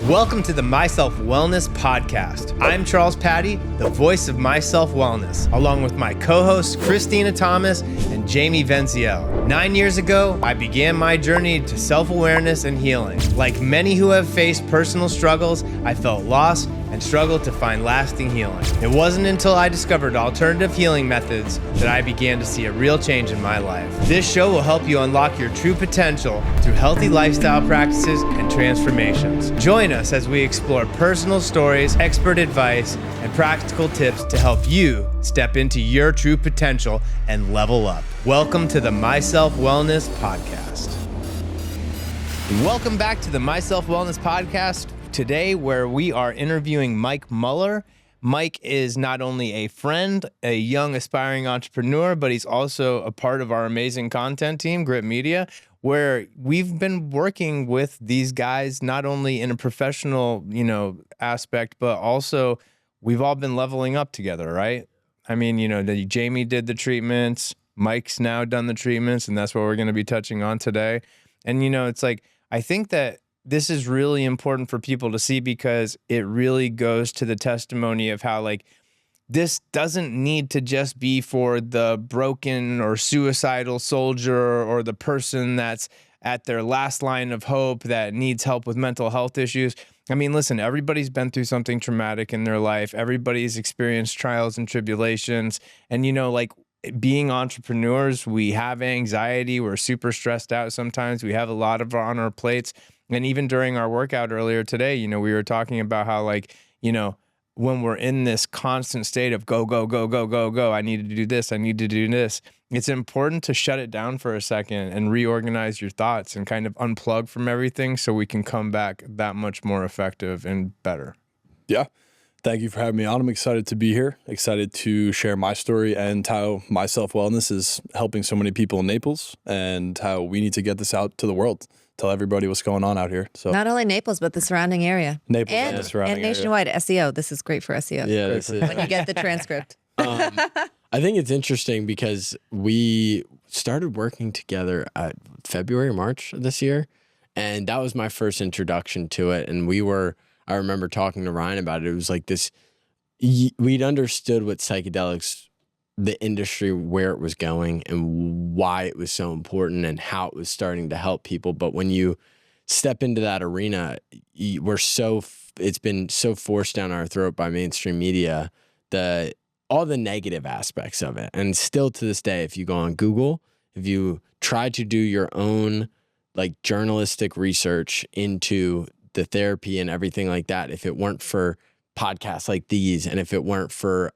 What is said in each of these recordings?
Welcome to the Myself Wellness Podcast. I'm Charles Patti, the voice of Myself Wellness, along with my co-hosts Christina Thomas and Jamie Veneziale. 9 years ago, I began my journey to self-awareness and healing. Like many who have faced personal struggles, I felt lost and struggled to find lasting healing. It wasn't until I discovered alternative healing methods that I began to see a real change in my life. This show will help you unlock your true potential through healthy lifestyle practices and transformations. Join us as we explore personal stories, expert advice, and practical tips to help you step into your true potential and level up. Welcome to the Myself Wellness Podcast. Welcome back to the Myself Wellness Podcast. Today, where we are interviewing Mike Muller. Mike is not only a friend, a young aspiring entrepreneur, but he's also a part of our amazing content team, GRYT Media, where we've been working with these guys, not only in a professional, aspect, but also we've all been leveling up together, right? I mean, Jamie did the treatments, Mike's now done the treatments, and that's what we're going to be touching on today. And, it's like, I think that this is really important for people to see because it really goes to the testimony of how, this doesn't need to just be for the broken or suicidal soldier or the person that's at their last line of hope that needs help with mental health issues. I mean, listen, everybody's been through something traumatic in their life. Everybody's experienced trials and tribulations. And, being entrepreneurs, we have anxiety. We're super stressed out sometimes. We have a lot on our plates. And even during our workout earlier today, we were talking about how, when we're in this constant state of go, go, go, go, go, go, I need to do this, I need to do this, it's important to shut it down for a second and reorganize your thoughts and kind of unplug from everything so we can come back that much more effective and better. Yeah. Thank you for having me on. I'm excited to be here, excited to share my story and how Myself Wellness is helping so many people in Naples and how we need to get this out to the world. Tell everybody what's going on out here. So not only Naples, but the surrounding area. Naples and the surrounding area. And nationwide SEO. This is great for SEO. Yeah, this is. When you get the transcript. I think it's interesting because we started working together at February, March of this year. And that was my first introduction to it. And I remember talking to Ryan about it. It was like this, we'd understood what psychedelics, the industry, where it was going and why it was so important and how it was starting to help people. But when you step into that arena, it's been so forced down our throat by mainstream media, all the negative aspects of it. And still to this day, if you go on Google, if you try to do your own journalistic research into the therapy and everything like that, if it weren't for podcasts like these, and if it weren't for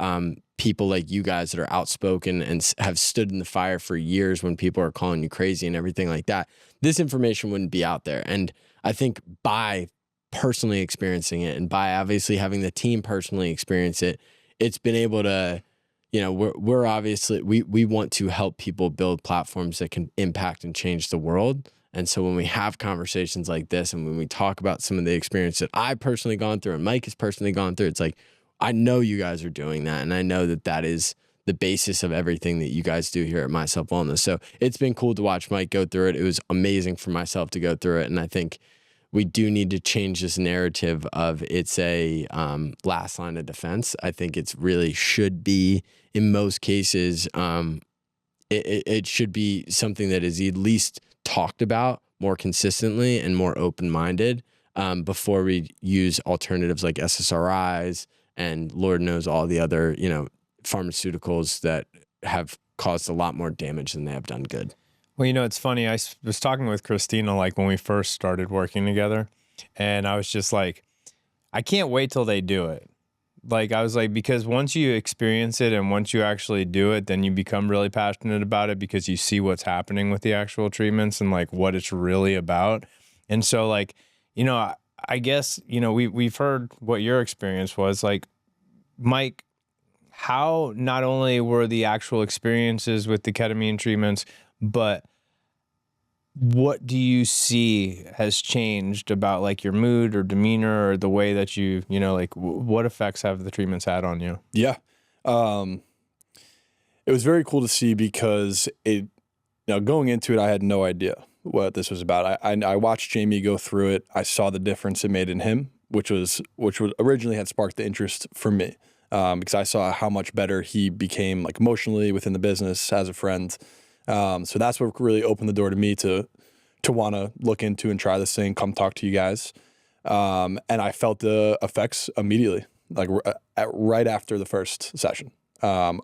people like you guys that are outspoken and have stood in the fire for years when people are calling you crazy and everything like that, this information wouldn't be out there. And I think by personally experiencing it and by obviously having the team personally experience it, it's been able to, we're obviously, we want to help people build platforms that can impact and change the world. And so when we have conversations like this and when we talk about some of the experience that I've personally gone through and Mike has personally gone through, it's like, I know you guys are doing that. And I know that is the basis of everything that you guys do here at Myself Wellness. So it's been cool to watch Mike go through it. It was amazing for myself to go through it. And I think we do need to change this narrative of it's a last line of defense. I think it's really should be, in most cases, it should be something that is at least talked about more consistently and more open-minded before we use alternatives like SSRIs and Lord knows all the other, pharmaceuticals that have caused a lot more damage than they have done good. Well, it's funny. I was talking with Christina when we first started working together, and I was just like, I can't wait till they do it. I was like, because once you experience it and once you actually do it, then you become really passionate about it because you see what's happening with the actual treatments and what it's really about. And so I guess, we've heard what your experience was Mike, how not only were the actual experiences with the ketamine treatments, but what do you see has changed about your mood or demeanor or the way that you what effects have the treatments had on you? Yeah. It was very cool to see because going into it, I had no idea what this was about. I watched Jamie go through it. I saw the difference it made in him. which would originally had sparked the interest for me, because I saw how much better he became like emotionally within the business as a friend. So that's what really opened the door to me to want to look into and try this thing, come talk to you guys. And I felt the effects immediately, like right after the first session.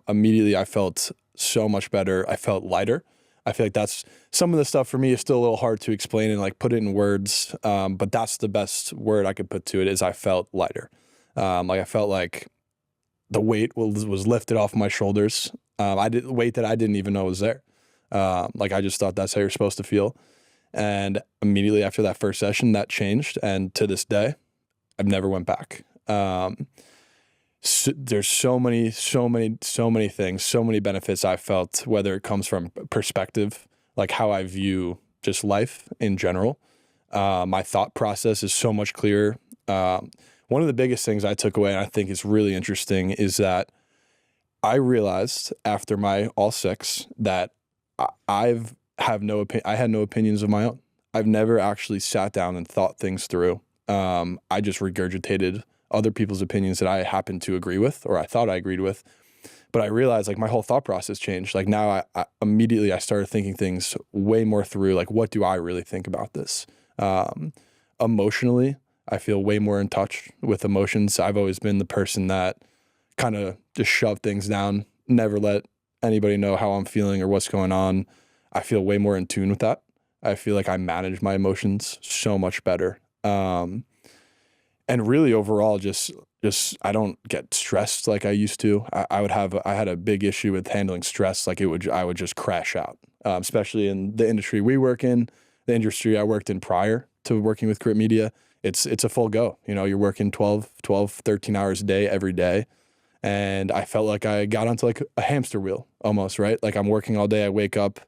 Immediately I felt so much better. I felt lighter. I feel like that's some of the stuff for me is still a little hard to explain and like put it in words. But that's the best word I could put to it is I felt lighter. Like I felt like the weight was lifted off my shoulders. I did weight that I didn't even know was there. Like I just thought that's how you're supposed to feel. And immediately after that first session, that changed. And to this day, I've never went back. So there's so many things, so many benefits I felt, whether it comes from perspective, like how I view just life in general. My thought process is so much clearer. One of the biggest things I took away, and I think is really interesting, is that I realized after my all six that I had no opinions of my own. I've never actually sat down and thought things through. I just regurgitated other people's opinions that I happened to agree with, or I thought I agreed with. But I realized like my whole thought process changed. Like now I immediately started thinking things way more through, like, what do I really think about this? Emotionally, I feel way more in touch with emotions. I've always been the person that kind of just shoved things down, never let anybody know how I'm feeling or what's going on. I feel way more in tune with that. I feel like I manage my emotions so much better. And really overall, just I don't get stressed like I used to. I had a big issue with handling stress. Like I would just crash out, especially in the industry we work in, the industry I worked in prior to working with GRYT Media. It's a full go. You know, you're working 12, 13 hours a day, every day. And I felt like I got onto like a hamster wheel almost, right? Like I'm working all day. I wake up,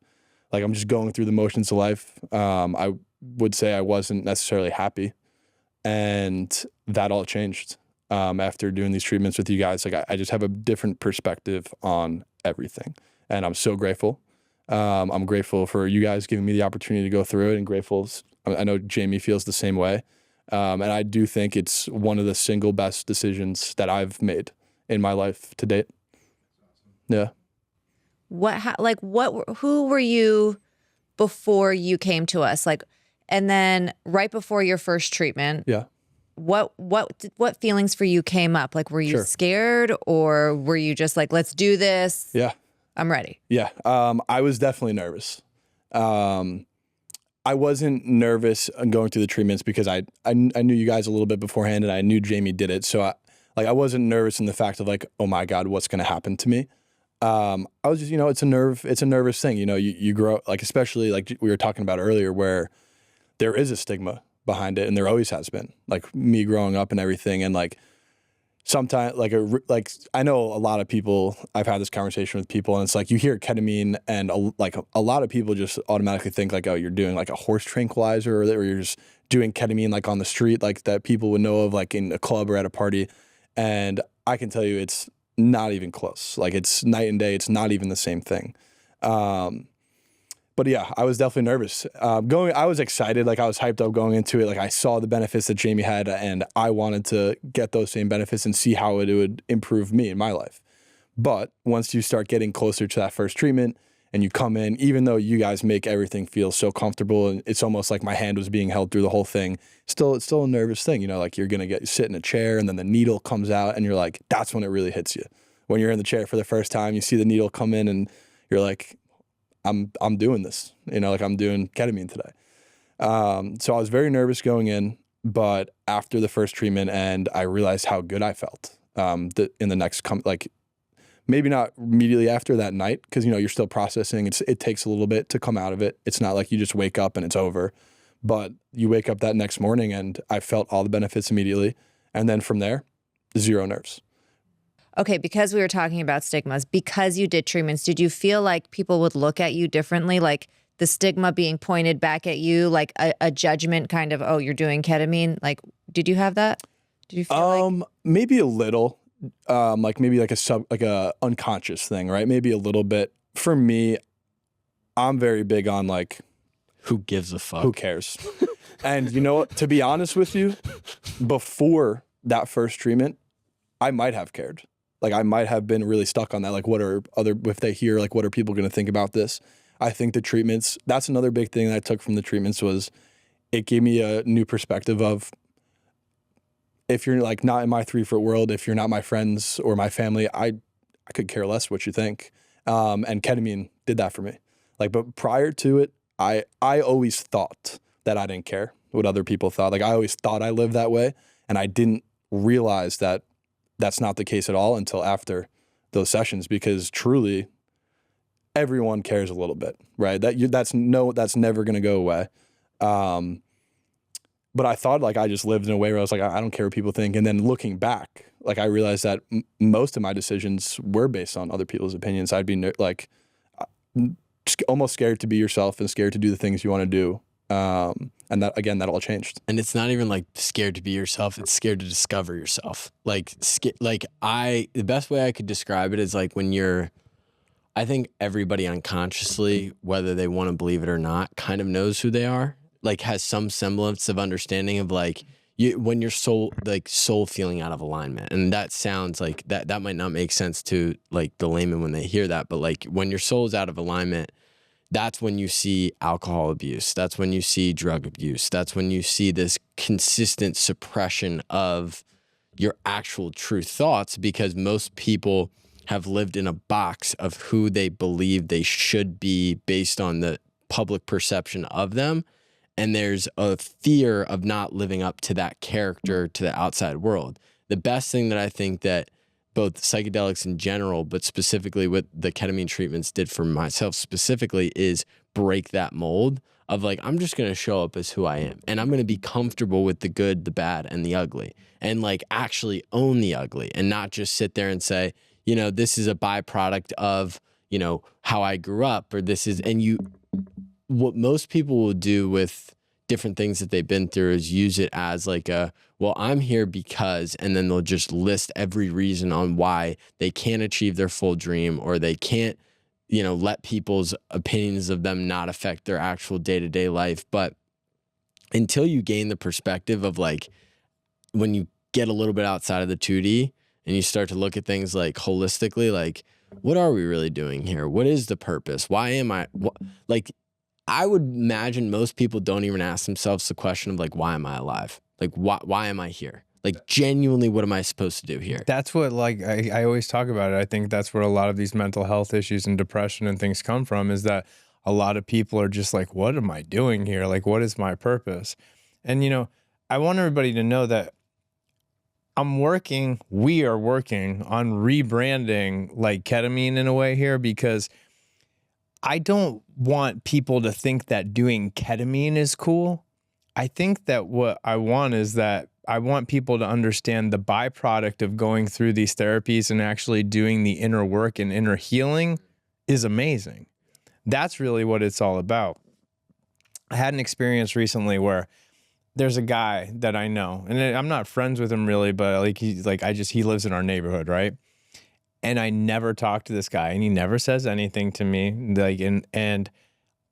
like I'm just going through the motions of life. I would say I wasn't necessarily happy. And that all changed after doing these treatments with you guys. Like I just have a different perspective on everything. And I'm so grateful. I'm grateful for you guys giving me the opportunity to go through it, and grateful. I know Jamie feels the same way. And I do think it's one of the single best decisions that I've made in my life to date. Yeah. Who were you before you came to us? Like, and then right before your first treatment, Yeah. What feelings for you came up? Like, were you Sure. scared, or were you just like, let's do this? Yeah. I'm ready. Yeah. I was definitely nervous. I wasn't nervous going through the treatments because I knew you guys a little bit beforehand, and I knew Jamie did it. So I wasn't nervous in the fact of like, oh my God, what's going to happen to me? I was just, it's a nervous thing. You grow, like, especially like we were talking about earlier, where there is a stigma behind it, and there always has been, like me growing up and everything. And like sometimes like I know a lot of people, I've had this conversation with people, and it's like you hear ketamine, and a lot of people just automatically think like, oh, you're doing like a horse tranquilizer, or you're just doing ketamine like on the street, like that people would know of, like in a club or at a party. And I can tell you it's not even close. Like it's night and day. It's not even the same thing. But yeah, I was definitely nervous. I was excited. Like I was hyped up going into it. Like I saw the benefits that Jamie had, and I wanted to get those same benefits and see how it would improve me in my life. But once you start getting closer to that first treatment and you come in, even though you guys make everything feel so comfortable, and it's almost like my hand was being held through the whole thing, it's still a nervous thing. Like you're going to sit in a chair, and then the needle comes out, and you're like, that's when it really hits you. When you're in the chair for the first time, you see the needle come in, and you're like, I'm doing this, like I'm doing ketamine today. So I was very nervous going in, but after the first treatment, and I realized how good I felt, in the next, like maybe not immediately after that night, because, you're still processing. It takes a little bit to come out of it. It's not like you just wake up and it's over, but you wake up that next morning, and I felt all the benefits immediately. And then from there, zero nerves. Okay, because we were talking about stigmas, because you did treatments, did you feel like people would look at you differently? Like the stigma being pointed back at you, like a judgment kind of, oh, you're doing ketamine? Like, did you have that? Did you feel maybe a little, like maybe like a unconscious thing, right? Maybe a little bit. For me, I'm very big on like Who gives a fuck? Who cares? And you know what? To be honest with you, before that first treatment, I might have cared. Like I might have been really stuck on that. Like if they hear, like, what are people going to think about this? I think the treatments, that's another big thing that I took from the treatments was it gave me a new perspective of, if you're like not in my 3-foot world, if you're not my friends or my family, I could care less what you think. And ketamine did that for me. Like, but prior to it, I always thought that I didn't care what other people thought. Like I always thought I lived that way, and I didn't realize that that's not the case at all until after those sessions, because truly everyone cares a little bit, right? That's never going to go away. But I thought like I just lived in a way where I was like, I don't care what people think. And then looking back, like I realized that most of my decisions were based on other people's opinions. I'd be like almost scared to be yourself and scared to do the things you want to do. And that, again, that all changed. And it's not even like scared to be yourself. It's scared to discover yourself. The best way I could describe it is like I think everybody unconsciously, whether they want to believe it or not, kind of knows who they are, like has some semblance of understanding of like when your soul feeling out of alignment. And that sounds like that might not make sense to like the layman when they hear that, but like when your soul is out of alignment, that's when you see alcohol abuse. That's when you see drug abuse. That's when you see this consistent suppression of your actual true thoughts, because most people have lived in a box of who they believe they should be based on the public perception of them. And there's a fear of not living up to that character to the outside world. The best thing that I think that both psychedelics in general, but specifically what the ketamine treatments did for myself specifically, is break that mold of like, I'm just going to show up as who I am, and I'm going to be comfortable with the good, the bad, and the ugly, and like actually own the ugly, and not just sit there and say, this is a byproduct of, how I grew up, or this is, what most people will do with different things that they've been through is use it as like well, I'm here because, and then they'll just list every reason on why they can't achieve their full dream, or they can't, let people's opinions of them not affect their actual day-to-day life. But until you gain the perspective of like, when you get a little bit outside of the 2D and you start to look at things like holistically, like, what are we really doing here? What is the purpose? Why am I, I would imagine most people don't even ask themselves the question of like, why am I alive? Like, why am I here? Like, genuinely, what am I supposed to do here? That's what, like, I always talk about it. I think that's where a lot of these mental health issues and depression and things come from, is that a lot of people are just like, what am I doing here? Like, what is my purpose? And, I want everybody to know that we are working on rebranding like ketamine in a way here, because I don't want people to think that doing ketamine is cool. I think that what I want is that I want people to understand the byproduct of going through these therapies and actually doing the inner work and inner healing is amazing. That's really what it's all about. I had an experience recently where there's a guy that I know, and I'm not friends with him really, but he lives in our neighborhood, right? And I never talk to this guy, and he never says anything to me. And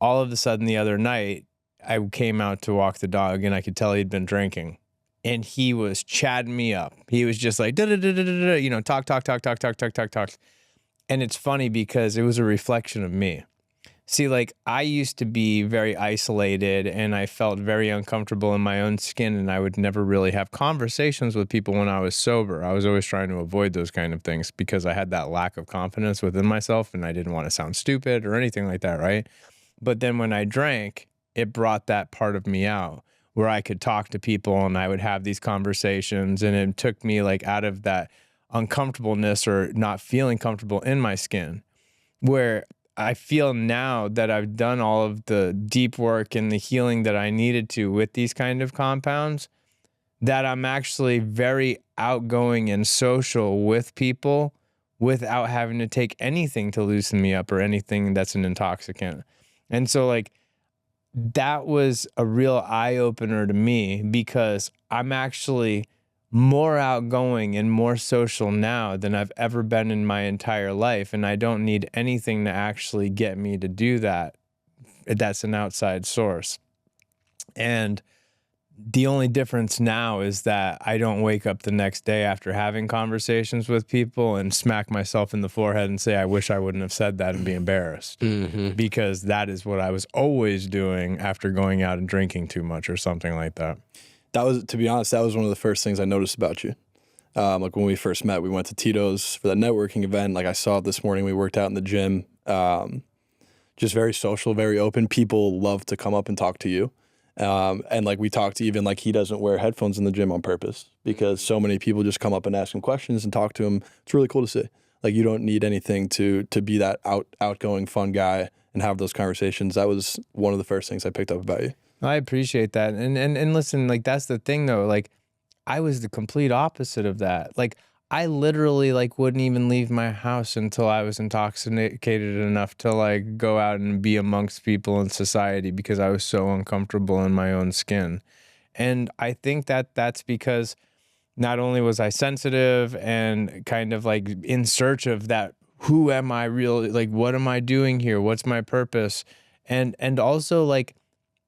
all of a sudden the other night, I came out to walk the dog, and I could tell he'd been drinking, and he was chatting me up. He was just like, talk. And it's funny because it was a reflection of me. See, like, I used to be very isolated, and I felt very uncomfortable in my own skin, and I would never really have conversations with people when I was sober. I was always trying to avoid those kind of things because I had that lack of confidence within myself, and I didn't want to sound stupid or anything like that, right? But then when I drank, it brought that part of me out where I could talk to people and I would have these conversations, and it took me like out of that uncomfortableness or not feeling comfortable in my skin, where I feel now that I've done all of the deep work and the healing that I needed to with these kind of compounds, that I'm actually very outgoing and social with people without having to take anything to loosen me up or anything that's an intoxicant. And so like, that was a real eye-opener to me, because I'm actually more outgoing and more social now than I've ever been in my entire life. And I don't need anything to actually get me to do that that's an outside source. And the only difference now is that I don't wake up the next day after having conversations with people and smack myself in the forehead and say, I wish I wouldn't have said that, and be embarrassed. Because that is what I was always doing after going out and drinking too much or something like that. That was, to be honest, that was one of the first things I noticed about you. Like when we first met, we went to Tito's for the networking event. Like I saw it this morning, we worked out in the gym. Just very social, very open. People love to come up and talk to you. And like we talked to, even like he doesn't wear headphones in the gym on purpose because so many people just come up and ask him questions and talk to him. It's really cool to see. Like you don't need anything to be that outgoing, fun guy and have those conversations. That was one of the first things I picked up about you. I appreciate that. And listen, like that's the thing though. Like I was the complete opposite of that. Like I literally like wouldn't even leave my house until I was intoxicated enough to like go out and be amongst people in society because I was so uncomfortable in my own skin. And I think that that's because not only was I sensitive and kind of like in search of that, who am I really, like, what am I doing here? What's my purpose? And also like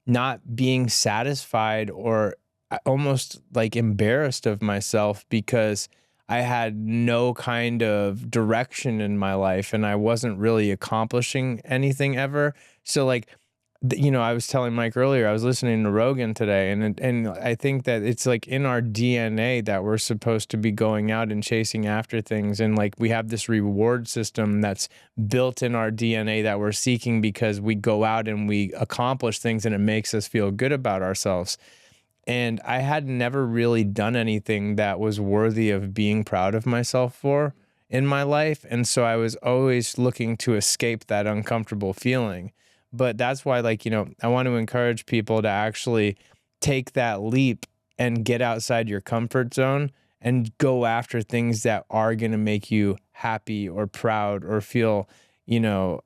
not being satisfied or almost like embarrassed of myself because I had no kind of direction in my life and I wasn't really accomplishing anything ever. So like, you know, I was telling Mike earlier, I was listening to Rogan today and I think that it's like in our DNA that we're supposed to be going out and chasing after things. And like, we have this reward system that's built in our DNA that we're seeking because we go out and we accomplish things and it makes us feel good about ourselves. And I had never really done anything that was worthy of being proud of myself for in my life. And so I was always looking to escape that uncomfortable feeling. But that's why, like, you know, I want to encourage people to actually take that leap and get outside your comfort zone and go after things that are going to make you happy or proud or feel, you know,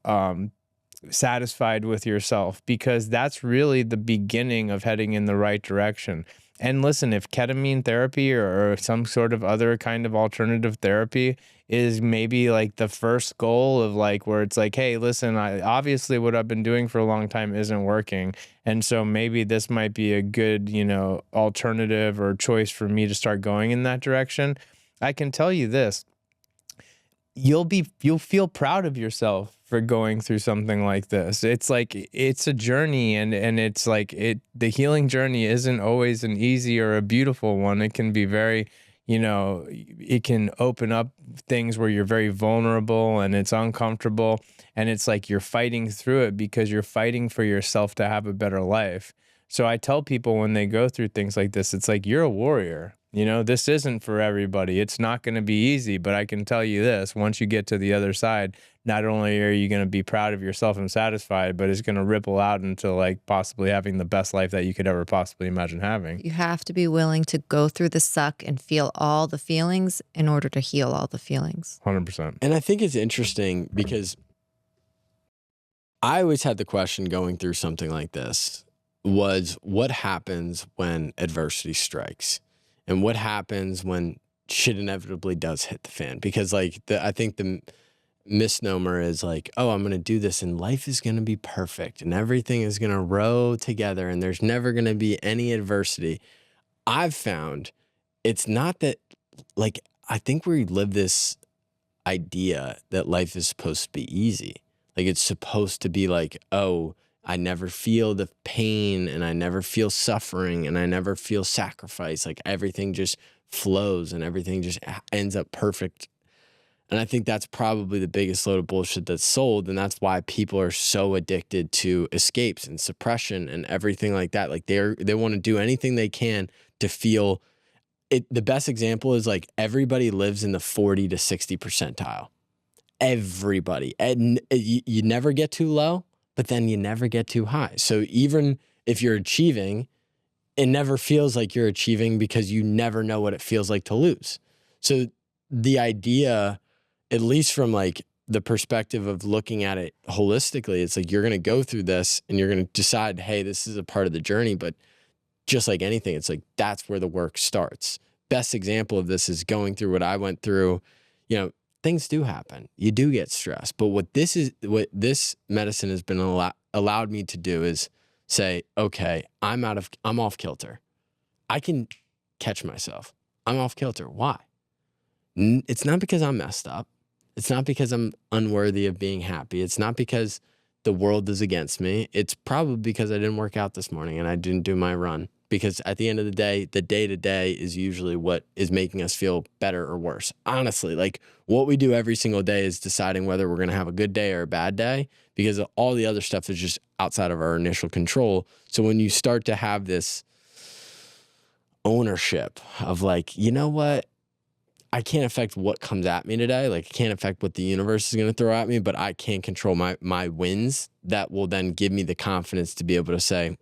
satisfied with yourself, because that's really the beginning of heading in the right direction. And listen, if ketamine therapy or some sort of other kind of alternative therapy is maybe like the first goal of like where it's like, hey, listen, obviously what I've been doing for a long time isn't working. And so maybe this might be a good, you know, alternative or choice for me to start going in that direction. I can tell you this. You'll feel proud of yourself for going through something like this. It's like, it's a journey and it's like the healing journey isn't always an easy or a beautiful one. It can be very, you know, it can open up things where you're very vulnerable and it's uncomfortable. And it's like you're fighting through it because you're fighting for yourself to have a better life. So I tell people when they go through things like this, it's like, you're a warrior. You know, this isn't for everybody. It's not going to be easy, but I can tell you this, once you get to the other side, not only are you going to be proud of yourself and satisfied, but it's going to ripple out into like possibly having the best life that you could ever possibly imagine having. You have to be willing to go through the suck and feel all the feelings in order to heal all the feelings. 100%. And I think it's interesting because I always had the question going through something like this was, what happens when adversity strikes? And what happens when shit inevitably does hit the fan? Because like I think the misnomer is like, oh, I'm going to do this and life is going to be perfect and everything is going to row together and there's never going to be any adversity. I've found it's not that, like, I think we live this idea that life is supposed to be easy. Like it's supposed to be like, oh, I never feel the pain and I never feel suffering and I never feel sacrifice. Like everything just flows and everything just ends up perfect. And I think that's probably the biggest load of bullshit that's sold. And that's why people are so addicted to escapes and suppression and everything like that. Like they want to do anything they can to feel it. The best example is like everybody lives in the 40 to 60 percentile. Everybody. And you never get too low, but then you never get too high. So even if you're achieving, it never feels like you're achieving because you never know what it feels like to lose. So the idea, at least from like the perspective of looking at it holistically, it's like you're going to go through this and you're going to decide, hey, this is a part of the journey. But just like anything, it's like that's where the work starts. Best example of this is going through what I went through. You know, things do happen. You do get stressed. But what this medicine has been allowed me to do is say, okay, I'm off kilter. I can catch myself. I'm off kilter. Why? It's not because I'm messed up. It's not because I'm unworthy of being happy. It's not because the world is against me. It's probably because I didn't work out this morning and I didn't do my run. Because at the end of the day-to-day is usually what is making us feel better or worse. Honestly, like what we do every single day is deciding whether we're going to have a good day or a bad day, because all the other stuff is just outside of our initial control. So when you start to have this ownership of like, you know what? I can't affect what comes at me today. Like I can't affect what the universe is going to throw at me, but I can control my wins. That will then give me the confidence to be able to say,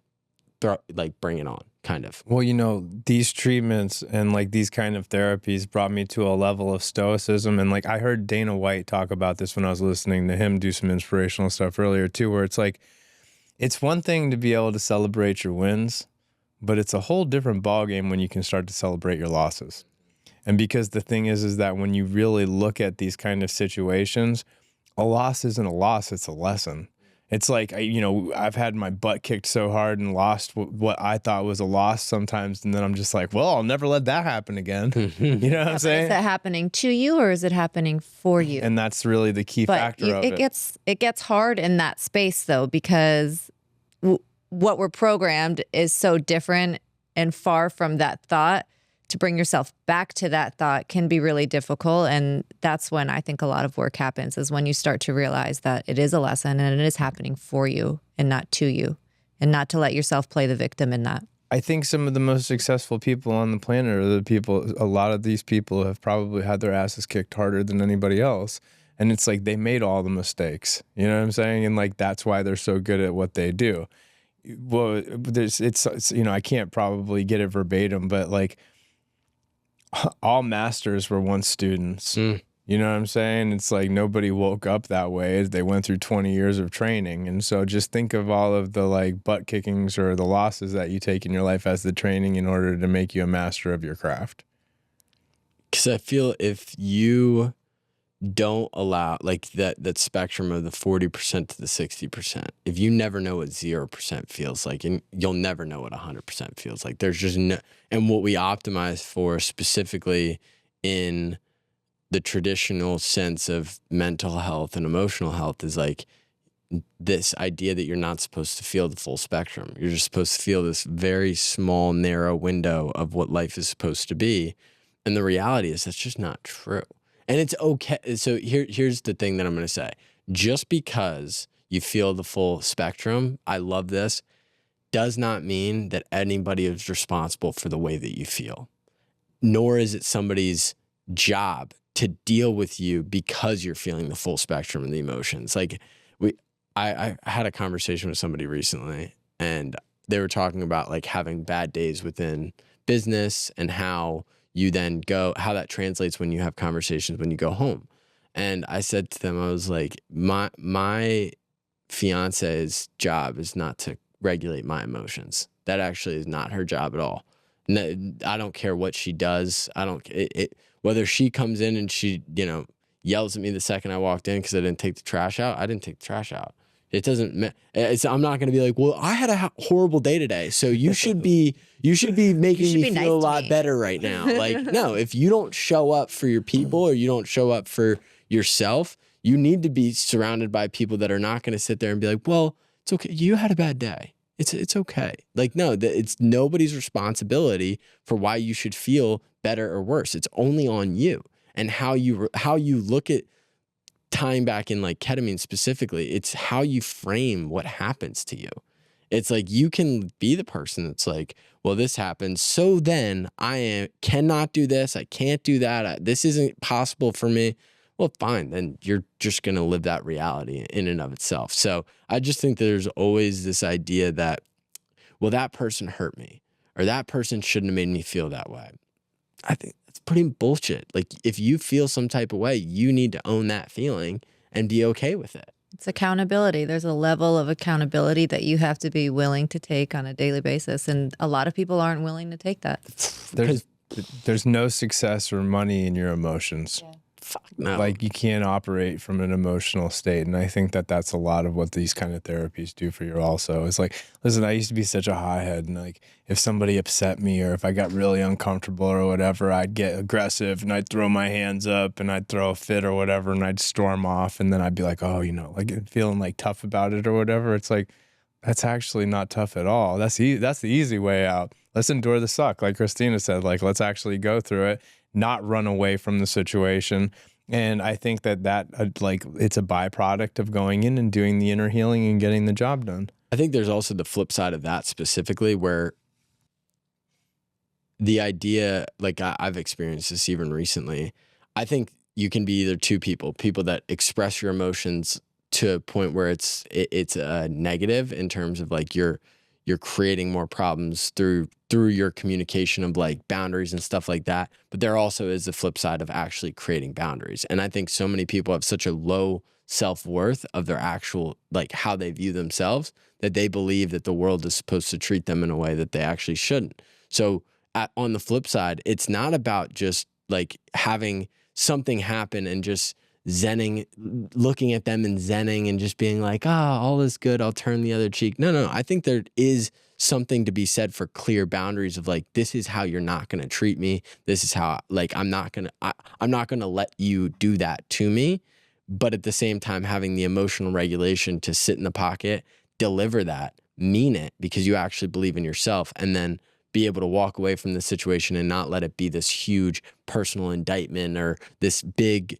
bring it on, kind of. Well, you know, these treatments and like these kind of therapies brought me to a level of stoicism. And like I heard Dana White talk about this when I was listening to him do some inspirational stuff earlier too, where it's like, it's one thing to be able to celebrate your wins, but it's a whole different ballgame when you can start to celebrate your losses. And because the thing is that when you really look at these kind of situations, a loss isn't a loss, it's a lesson. It's like, you know, I've had my butt kicked so hard and lost what I thought was a loss sometimes. And then I'm just like, well, I'll never let that happen again. You know what I'm saying? Is that happening to you or is it happening for you? And that's really the key factor of it. It gets hard in that space though, because what we're programmed is so different and far from that thought. To bring yourself back to that thought can be really difficult. And that's when I think a lot of work happens, is when you start to realize that it is a lesson and it is happening for you and not to you, and not to let yourself play the victim in that. I think some of the most successful people on the planet are the people, a lot of these people have probably had their asses kicked harder than anybody else. And it's like they made all the mistakes, you know what I'm saying? And like, that's why they're so good at what they do. Well, it's you know, I can't probably get it verbatim, but like, all masters were once students. You know what I'm saying? It's like nobody woke up that way. They went through 20 years of training. And so just think of all of the like butt kickings or the losses that you take in your life as the training in order to make you a master of your craft. Because I feel if you don't allow like that spectrum of the 40% to the 60%, if you never know what 0% feels like, and you'll never know what 100% feels like, there's just no, and what we optimize for specifically in the traditional sense of mental health and emotional health is like this idea that you're not supposed to feel the full spectrum. You're just supposed to feel this very small, narrow window of what life is supposed to be. And the reality is that's just not true. And it's okay. So here's the thing that I'm going to say. Just because you feel the full spectrum, I love this, does not mean that anybody is responsible for the way that you feel. Nor is it somebody's job to deal with you because you're feeling the full spectrum of the emotions. Like I had a conversation with somebody recently, and they were talking about like having bad days within business and how you then go, how that translates when you have conversations when you go home. And I said to them, I was like, my fiance's job is not to regulate my emotions. That actually is not her job at all. I don't care what she does. Whether she comes in and she, you know, yells at me the second I walked in because I didn't take the trash out. I didn't take the trash out. It doesn't. I'm not going to be like, well, I had a horrible day today, so you should be making me feel a lot better right now. Like, no, if you don't show up for your people or you don't show up for yourself, you need to be surrounded by people that are not going to sit there and be like, well, it's okay. You had a bad day. It's okay. Like, no, it's nobody's responsibility for why you should feel better or worse. It's only on you and how you look at. Tying back in like ketamine specifically, it's how you frame what happens to you. It's like you can be the person that's like, well, this happened, so then I cannot do this, I can't do that, this isn't possible for me. Well, fine, then you're just going to live that reality in and of itself. So I just think there's always this idea that, well, that person hurt me or that person shouldn't have made me feel that way. I think that's pretty bullshit. Like if you feel some type of way, you need to own that feeling and be okay with it. It's accountability. There's a level of accountability that you have to be willing to take on a daily basis. And a lot of people aren't willing to take that. There's no success or money in your emotions. Yeah. fuck no. Like you can't operate from an emotional state. And I think that that's a lot of what these kind of therapies do for you also. It's like, listen, I used to be such a hothead, and like if somebody upset me or if I got really uncomfortable or whatever, I'd get aggressive and I'd throw my hands up and I'd throw a fit or whatever, and I'd storm off, and then I'd be like, oh, like feeling like tough about it or whatever. It's like, that's actually not tough at all. That's the easy way out. Let's endure the suck. Like Christina said, like, let's actually go through it, not run away from the situation. And I think that like, it's a byproduct of going in and doing the inner healing and getting the job done. I think there's also the flip side of that specifically, where the idea, like I've experienced this even recently. I think you can be either two people that express your emotions to a point where it's a negative in terms of like you're creating more problems through your communication of like boundaries and stuff like that. But there also is the flip side of actually creating boundaries. And I think so many people have such a low self-worth of their actual, like how they view themselves, that they believe that the world is supposed to treat them in a way that they actually shouldn't. So on the flip side, it's not about just like having something happen and just zenning, looking at them and zenning and just being like, all is good, I'll turn the other cheek. No. I think there is something to be said for clear boundaries of like, this is how you're not going to treat me. This is how, like, I'm not going to let you do that to me. But at the same time, having the emotional regulation to sit in the pocket, deliver that, mean it because you actually believe in yourself, and then be able to walk away from the situation and not let it be this huge personal indictment or this big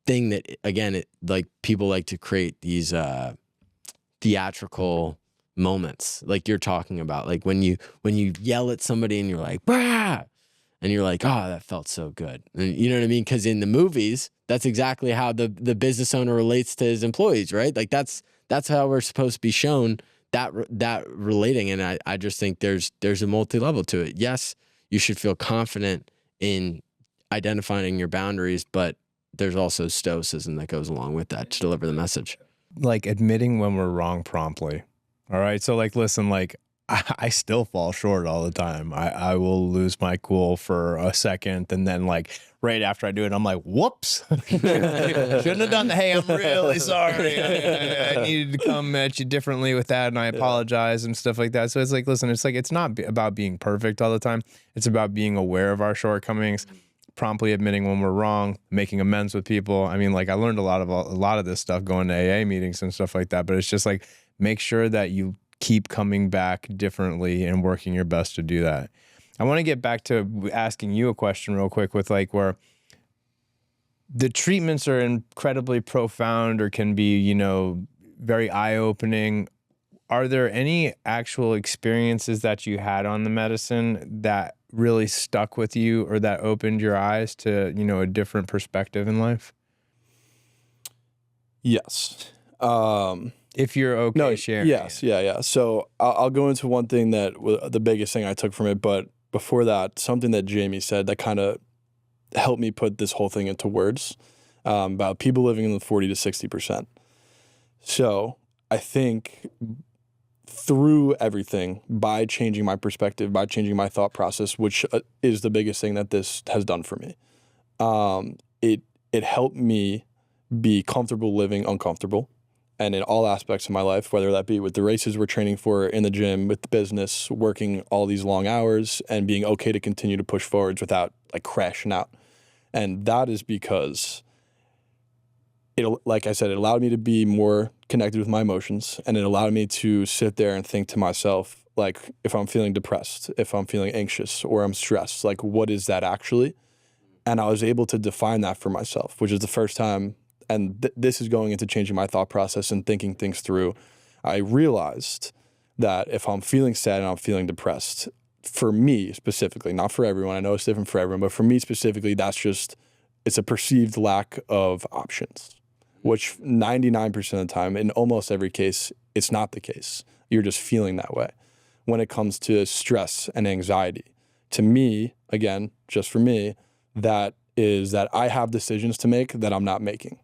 thing that, again, like people like to create these theatrical moments like you're talking about, like when you yell at somebody and you're like, bah! And you're like, oh, that felt so good. And you know what I mean? Because in the movies, that's exactly how the business owner relates to his employees, right? Like that's how we're supposed to be shown that relating. And I just think there's a multi-level to it. Yes, you should feel confident in identifying your boundaries, but there's also stoicism that goes along with that to deliver the message. Like admitting when we're wrong promptly. All right. So like, listen, like I still fall short all the time. I will lose my cool for a second. And then like right after I do it, I'm like, whoops, shouldn't have done that. Hey, I'm really sorry. I needed to come at you differently with that. And I apologize and stuff like that. So it's like, listen, it's not about being perfect all the time. It's about being aware of our shortcomings, promptly admitting when we're wrong, making amends with people. I mean, like I learned a lot of this stuff going to AA meetings and stuff like that, but it's just like, make sure that you keep coming back differently and working your best to do that. I want to get back to asking you a question real quick with like where the treatments are incredibly profound or can be, very eye-opening. Are there any actual experiences that you had on the medicine that really stuck with you or that opened your eyes to, a different perspective in life? Yes. If you're okay sharing. Yes. Yeah. So I'll go into one thing that the biggest thing I took from it, but before that, something that Jamie said that kind of helped me put this whole thing into words about people living in the 40 to 60%. So I think through everything, by changing my perspective, by changing my thought process, which is the biggest thing that this has done for me, it helped me be comfortable living uncomfortable. And in all aspects of my life, whether that be with the races we're training for in the gym, with the business, working all these long hours, and being okay to continue to push forwards without like crashing out. And that is because like I said, it allowed me to be more connected with my emotions, and it allowed me to sit there and think to myself, like, if I'm feeling depressed, if I'm feeling anxious or I'm stressed, like, what is that actually? And I was able to define that for myself, which is the first time. And this is going into changing my thought process and thinking things through. I realized that if I'm feeling sad and I'm feeling depressed, for me specifically, not for everyone, I know it's different for everyone, but for me specifically, it's a perceived lack of options, which 99% of the time, in almost every case, it's not the case. You're just feeling that way. When it comes to stress and anxiety, to me, again, just for me, that is that I have decisions to make that I'm not making.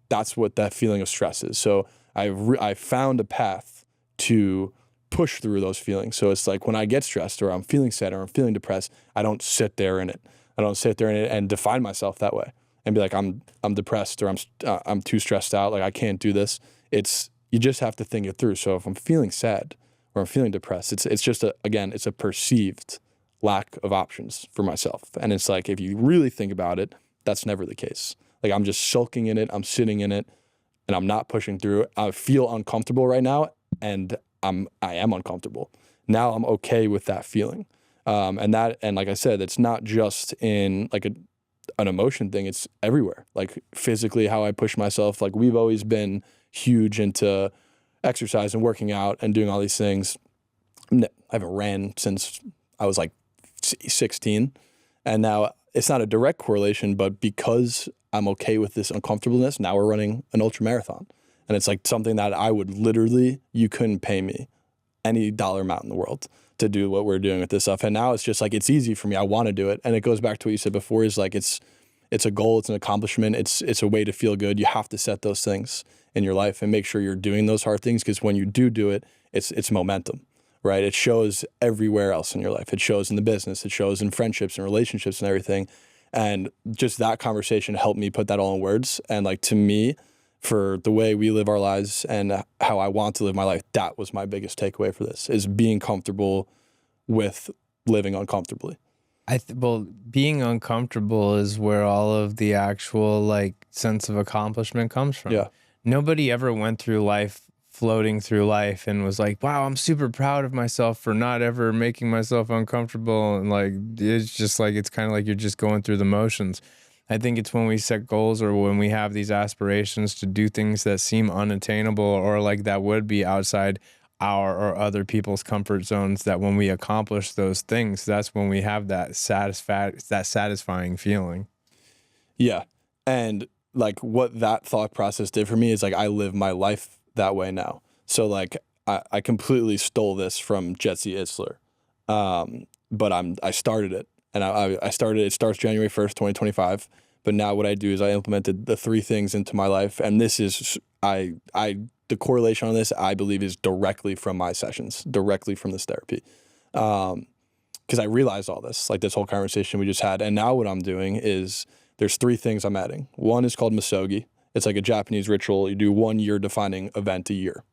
That's what that feeling of stress is. So I found a path to push through those feelings. So it's like when I get stressed or I'm feeling sad or I'm feeling depressed, I don't sit there in it. I don't sit there in it and define myself that way. and be like, I'm depressed, or I'm too stressed out, like I can't do this. You just have to think it through. So if I'm feeling sad or I'm feeling depressed, it's just it's a perceived lack of options for myself. And it's like, if you really think about it, that's never the case. Like, I'm just sulking in it, I'm sitting in it, and I'm not pushing through it. I feel uncomfortable right now, and I am uncomfortable. Now I'm okay with that feeling. And like I said, it's not just in like an emotion thing, it's everywhere. Like physically, how I push myself. Like, we've always been huge into exercise and working out and doing all these things. I haven't ran since I was like 16. And now it's not a direct correlation, but because I'm okay with this uncomfortableness, now we're running an ultra marathon. And it's like something that I would literally, you couldn't pay me any dollar amount in the world to do what we're doing with this stuff. And now it's just like, it's easy for me. I want to do it. And it goes back to what you said before, is like, it's a goal, it's an accomplishment, it's a way to feel good. You have to set those things in your life and make sure you're doing those hard things, because when you do it, it's momentum, right? It shows everywhere else in your life. It shows in the business, it shows in friendships and relationships and everything. And just that conversation helped me put that all in words. And like, to me, for the way we live our lives and how I want to live my life, that was my biggest takeaway for this, is being comfortable with living uncomfortably. Well, being uncomfortable is where all of the actual like sense of accomplishment comes from. Yeah. Nobody ever went through life floating through life and was like, wow, I'm super proud of myself for not ever making myself uncomfortable. And like, it's just like, it's kind of like you're just going through the motions. I think it's when we set goals or when we have these aspirations to do things that seem unattainable or like that would be outside our or other people's comfort zones, that when we accomplish those things, that's when we have that satisfying feeling. Yeah. And like, what that thought process did for me is like, I live my life that way now. So like, I completely stole this from Jesse Itzler. But I started it, and I started, it starts January 1st, 2025. But now what I do is I implemented the 3 things into my life. And this is, the correlation on this, I believe, is directly from my sessions, directly from this therapy. Because I realized all this, like this whole conversation we just had. And now what I'm doing is, there's 3 things I'm adding. One is called misogi. It's like a Japanese ritual. You do 1 year defining event a year,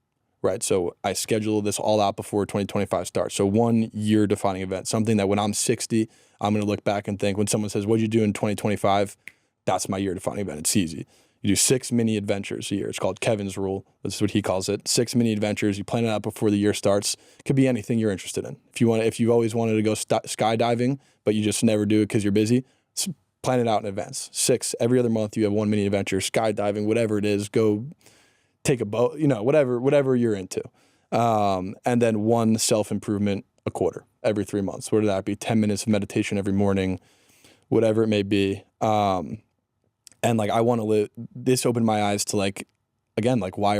right? So I schedule this all out before 2025 starts. So 1 year defining event, something that when I'm 60, I'm going to look back and think, when someone says, what'd you do in 2025? That's my year defining event. It's easy. You do 6 mini adventures a year. It's called Kevin's rule. That's what he calls it. 6 mini adventures. You plan it out before the year starts. It could be anything you're interested in. If you've always wanted to go skydiving, but you just never do it because you're busy, plan it out in advance. 6 every other month. You have 1 mini adventure, skydiving, whatever it is. Go take a boat. Whatever you're into. And then 1 self-improvement a quarter every 3 months. Whether that be 10 minutes of meditation every morning, whatever it may be. And like, I want to live, this opened my eyes to like, again, like, why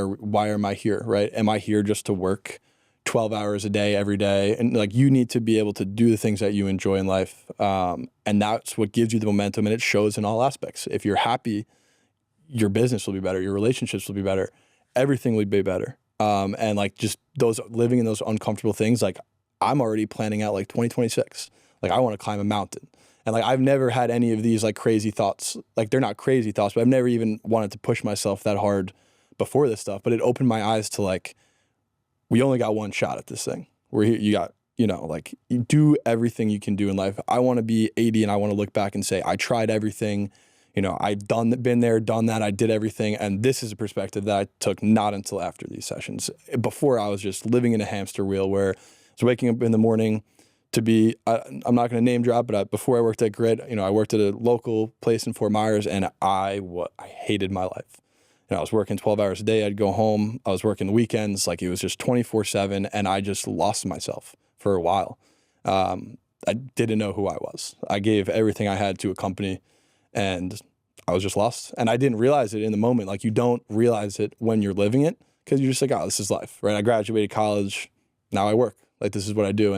am I here, right? Am I here just to work 12 hours a day, every day? And like, you need to be able to do the things that you enjoy in life. And that's what gives you the momentum, and it shows in all aspects. If you're happy, your business will be better, your relationships will be better, everything will be better. And like, just those living in those uncomfortable things, like, I'm already planning out like 2026. Like, I want to climb a mountain. And like, I've never had any of these like crazy thoughts. Like, they're not crazy thoughts, but I've never even wanted to push myself that hard before this stuff. But it opened my eyes to like, we only got 1 shot at this thing. You got, like, you do everything you can do in life. I want to be 80 and I want to look back and say, I tried everything. I've been there, done that. I did everything. And this is a perspective that I took not until after these sessions. Before, I was just living in a hamster wheel where I was waking up in the morning to be, I'm not going to name drop, but before I worked at GRYT, I worked at a local place in Fort Myers, and I hated my life. I was working 12 hours a day. I'd go home. I was working the weekends. Like, it was just 24/7, and I just lost myself for a while. I didn't know who I was. I gave everything I had to a company, and I was just lost. And I didn't realize it in the moment. Like, you don't realize it when you're living it, because you're just like, oh, this is life, right? I graduated college. Now I work. Like, this is what I do.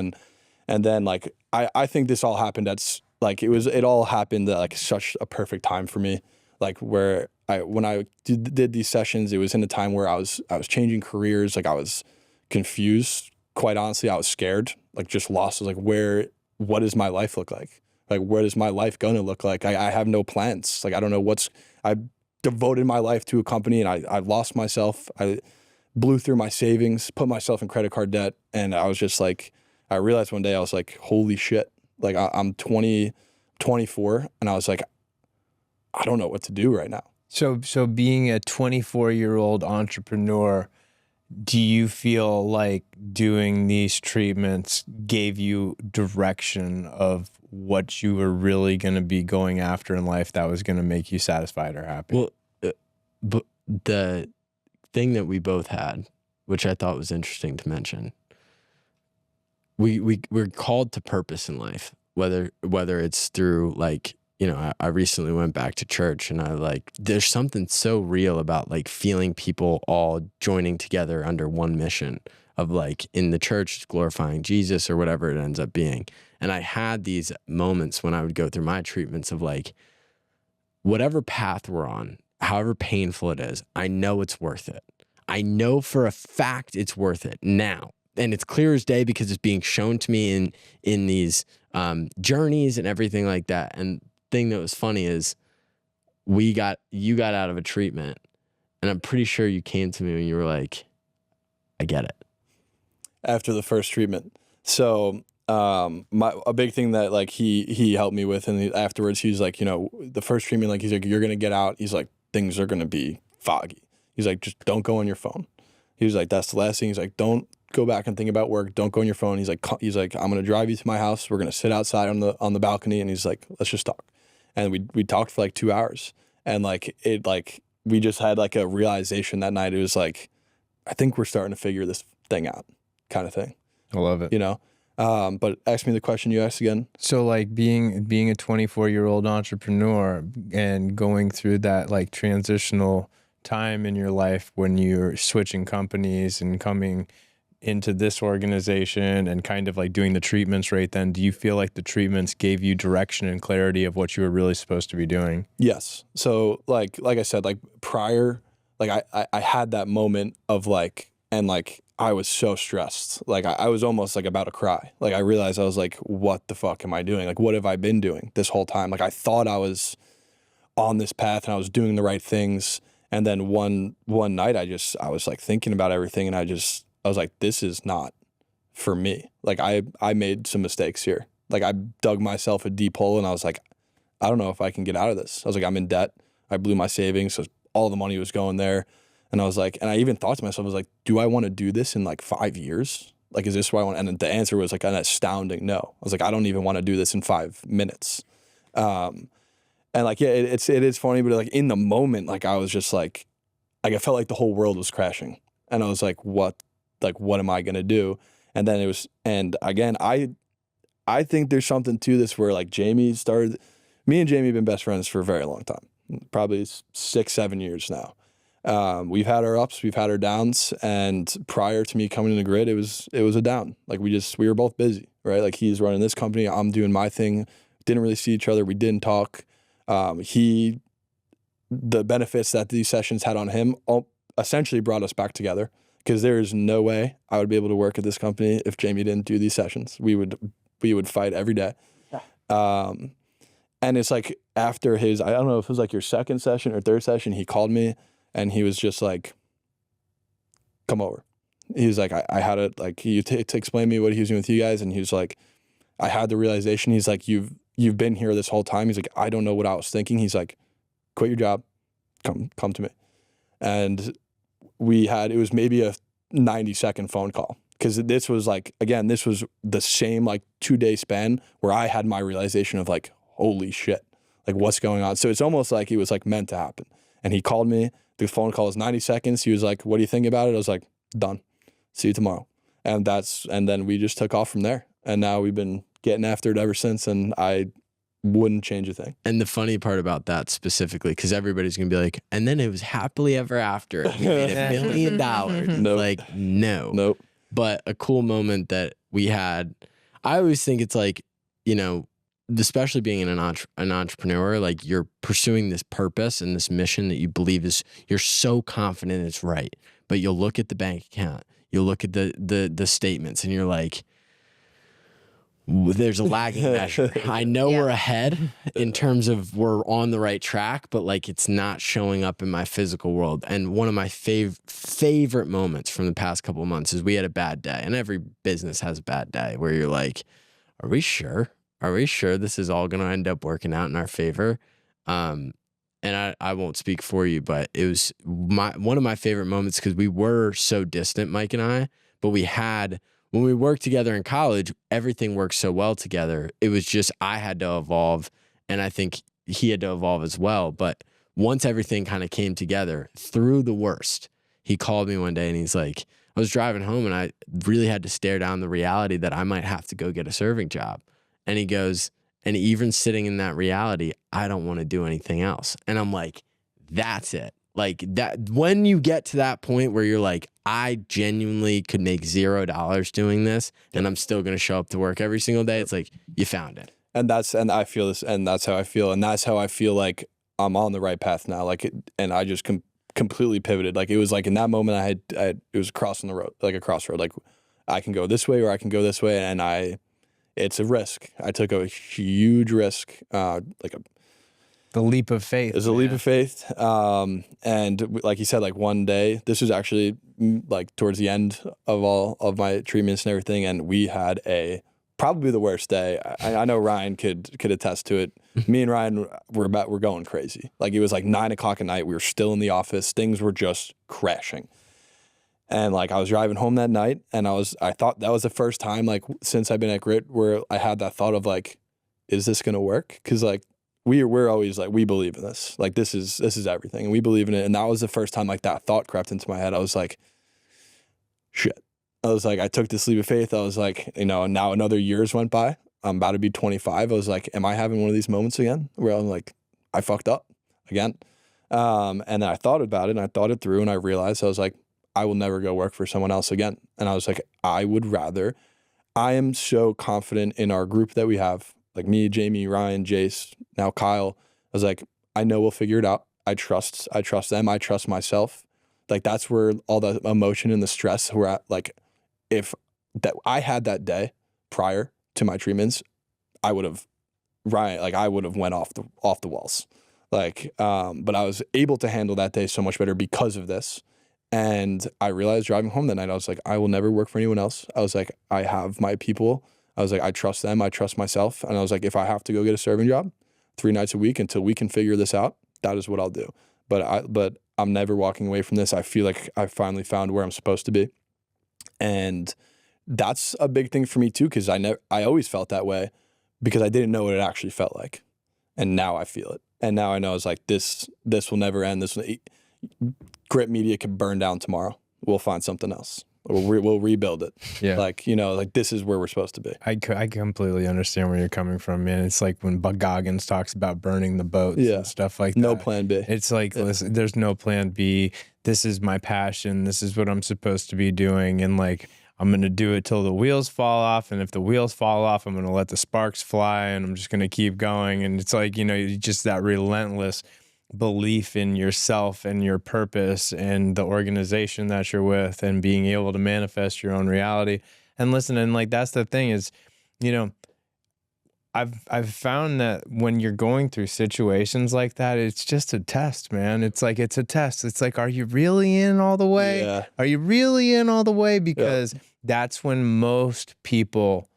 And then like, I think this all happened it all happened at like such a perfect time for me. Like, where when I did these sessions, it was in a time where I was changing careers. Like, I was confused. Quite honestly, I was scared, like, just lost. I was like, what does my life look like? Like, what is my life going to look like? I have no plans. Like, I don't know I devoted my life to a company, and I lost myself. I blew through my savings, put myself in credit card debt. And I was just like, I realized one day I was like, holy shit. Like I'm 24, and I was like, I don't know what to do right now. So being a 24-year-old entrepreneur, do you feel like doing these treatments gave you direction of what you were really going to be going after in life that was going to make you satisfied or happy? Well, but the thing that we both had, which I thought was interesting to mention, we're called to purpose in life, whether it's through like, you know, I recently went back to church, and there's something so real about like feeling people all joining together under one mission of like in the church glorifying Jesus or whatever it ends up being. And I had these moments when I would go through my treatments of like, whatever path we're on, however painful it is, I know it's worth it. I know for a fact it's worth it now. And it's clear as day because it's being shown to me in these journeys and everything like that. And thing that was funny is you got out of a treatment, and I'm pretty sure you came to me and you were like, I get it. After the first treatment. So a big thing that like he helped me with, and afterwards he was like, you know, the first treatment, like he's like, you're gonna get out. He's like, things are gonna be foggy. He's like, just don't go on your phone. He was like, that's the last thing. He's like, don't go back and think about work. Don't go on your phone. He's like, I'm gonna drive you to my house. We're gonna sit outside on the balcony, and he's like, let's just talk. And we talked for like 2 hours, and like we just had like a realization that night. It was like, I think we're starting to figure this thing out, kind of thing. I love it. You know. But ask me the question you asked again. So like being a 24-year-old entrepreneur and going through that like transitional time in your life when you're switching companies and coming into this organization and kind of like doing the treatments right then, do you feel like the treatments gave you direction and clarity of what you were really supposed to be doing? Yes. So like I said, like prior, like I had that moment of like, and like I was so stressed. Like I was almost like about to cry. Like I realized I was like, what the fuck am I doing? Like, what have I been doing this whole time? Like I thought I was on this path and I was doing the right things. And then one night I was like thinking about everything, and I was like, this is not for me. Like I made some mistakes here. Like I dug myself a deep hole, and I was like, I don't know if I can get out of this. I was like, I'm in debt. I blew my savings. So all the money was going there. And I was like, and I even thought to myself, I was like, do I want to do this in like 5 years? Like, is this what I want? And the answer was like an astounding no. I was like, I don't even want to do this in 5 minutes. And like, yeah, it is funny, but like in the moment, like I was just like I felt like the whole world was crashing, and I was like, what am I going to do? And then and again, I think there's something to this where like me and Jamie have been best friends for a very long time, probably 6-7 years now. We've had our ups, we've had our downs, and prior to me coming to GRYT, it was a down. Like we were both busy, right? Like he's running this company, I'm doing my thing. Didn't really see each other. We didn't talk. The benefits that these sessions had on him essentially brought us back together, because there is no way I would be able to work at this company if Jamie didn't do these sessions. We would fight every day. Yeah. And it's like after I don't know if it was like your second session or third session, he called me and he was just like, come over. He was like, I had it, like he to explain to me what he was doing with you guys. And he was like, I had the realization. He's like, you've been here this whole time. He's like, I don't know what I was thinking. He's like, quit your job, come to me. And it was maybe a 90-second phone call, because this was like, again, this was the same like 2-day span where I had my realization of like, holy shit, like what's going on? So it's almost like it was like meant to happen. And he called me, the phone call was 90 seconds. He was like, what do you think about it? I was like, done, see you tomorrow. And then we just took off from there. And now we've been getting after it ever since. And I wouldn't change a thing. And the funny part about that specifically, because everybody's gonna be like, and then it was happily ever after. You made $1 million. Nope. Like, no. Nope. But a cool moment that we had. I always think it's like, you know, especially being an entrepreneur, like you're pursuing this purpose and this mission that you believe you're so confident it's right. But you'll look at the bank account, you'll look at the statements, and you're like, there's a lagging measure. I know Yeah. we're ahead in terms of we're on the right track, but like it's not showing up in my physical world. And one of my favorite moments from the past couple of months is we had a bad day, and every business has a bad day where you're like, are we sure? Are we sure this is all going to end up working out in our favor? And I won't speak for you, but it was one of my favorite moments because we were so distant, Mike and I, but when we worked together in college, everything worked so well together. It was just I had to evolve, and I think he had to evolve as well. But once everything kind of came together through the worst, he called me one day and he's like, I was driving home and I really had to stare down the reality that I might have to go get a serving job. And he goes, and even sitting in that reality, I don't want to do anything else. And I'm like, that's it. Like that, when you get to that point where you're like, I genuinely could make $0 doing this and I'm still going to show up to work every single day. It's like, you found it. And I feel this, and that's how I feel. And that's how I feel like I'm on the right path now. Like, and I just completely pivoted. Like, it was like in that moment it was crossing the road, like a crossroad. Like, I can go this way or I can go this way. And it's a risk. I took a huge risk, The leap of faith. It's a leap of faith. And like you said, like one day, this was actually like towards the end of all of my treatments and everything. And we had probably the worst day. I know Ryan could attest to it. Me and Ryan were going crazy. Like, it was like 9 o'clock at night. We were still in the office. Things were just crashing. And like, I was driving home that night and I thought that was the first time, like, since I've been at GRYT where I had that thought of like, is this going to work? Cause like, we're always like, we believe in this. Like, this is everything. And we believe in it. And that was the first time like that thought crept into my head. I was like, shit. I was like, I took this leap of faith. I was like, now another years went by. I'm about to be 25. I was like, am I having one of these moments again where I'm like, I fucked up again? And then I thought about it and I thought it through and I realized I was like, I will never go work for someone else again. And I was like, I am so confident in our group that we have. Like me, Jamie, Ryan, Jace, now Kyle. I was like, I know we'll figure it out. I trust them. I trust myself. Like, that's where all the emotion and the stress were at. Like, if that I had that day prior to my treatments, I would have went off the walls. Like, but I was able to handle that day so much better because of this. And I realized driving home that night, I was like, I will never work for anyone else. I was like, I have my people. I was like, I trust them. I trust myself. And I was like, if I have to go get a serving job 3 nights a week until we can figure this out, that is what I'll do. But I'm never walking away from this. I feel like I finally found where I'm supposed to be. And that's a big thing for me too, because I always felt that way because I didn't know what it actually felt like. And now I feel it. And now I know it's like, this will never end. GRYT Media can burn down tomorrow. We'll find something else. We'll rebuild it. Yeah. Like, like this is where we're supposed to be. I completely understand where you're coming from, man. It's like when Goggins talks about burning the boats and stuff like that. No plan B. It's like, listen, there's no plan B. This is my passion. This is what I'm supposed to be doing. And like, I'm going to do it till the wheels fall off. And if the wheels fall off, I'm going to let the sparks fly and I'm just going to keep going. And it's like, just that relentless belief in yourself and your purpose and the organization that you're with and being able to manifest your own reality. And listen, and like, that's the thing is, I've found that when you're going through situations like that, it's just a test, man. It's like, it's a test. It's like, are you really in all the way? Yeah. Are you really in all the way? Because that's when most people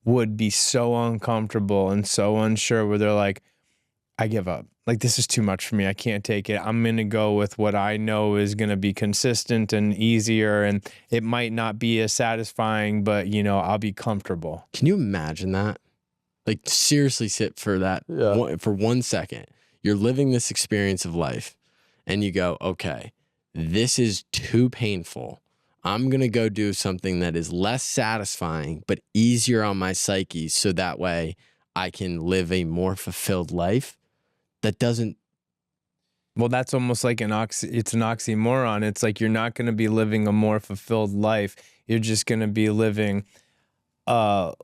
would be so uncomfortable and so unsure where they're like, I give up. Like, this is too much for me. I can't take it. I'm going to go with what I know is going to be consistent and easier. And it might not be as satisfying, but, I'll be comfortable. Can you imagine that? Like, seriously sit for that for 1 second. You're living this experience of life and you go, okay, this is too painful. I'm going to go do something that is less satisfying, but easier on my psyche. So that way I can live a more fulfilled life. That doesn't. Well, that's almost like it's an oxymoron. It's like, you're not going to be living a more fulfilled life. You're just going to be living a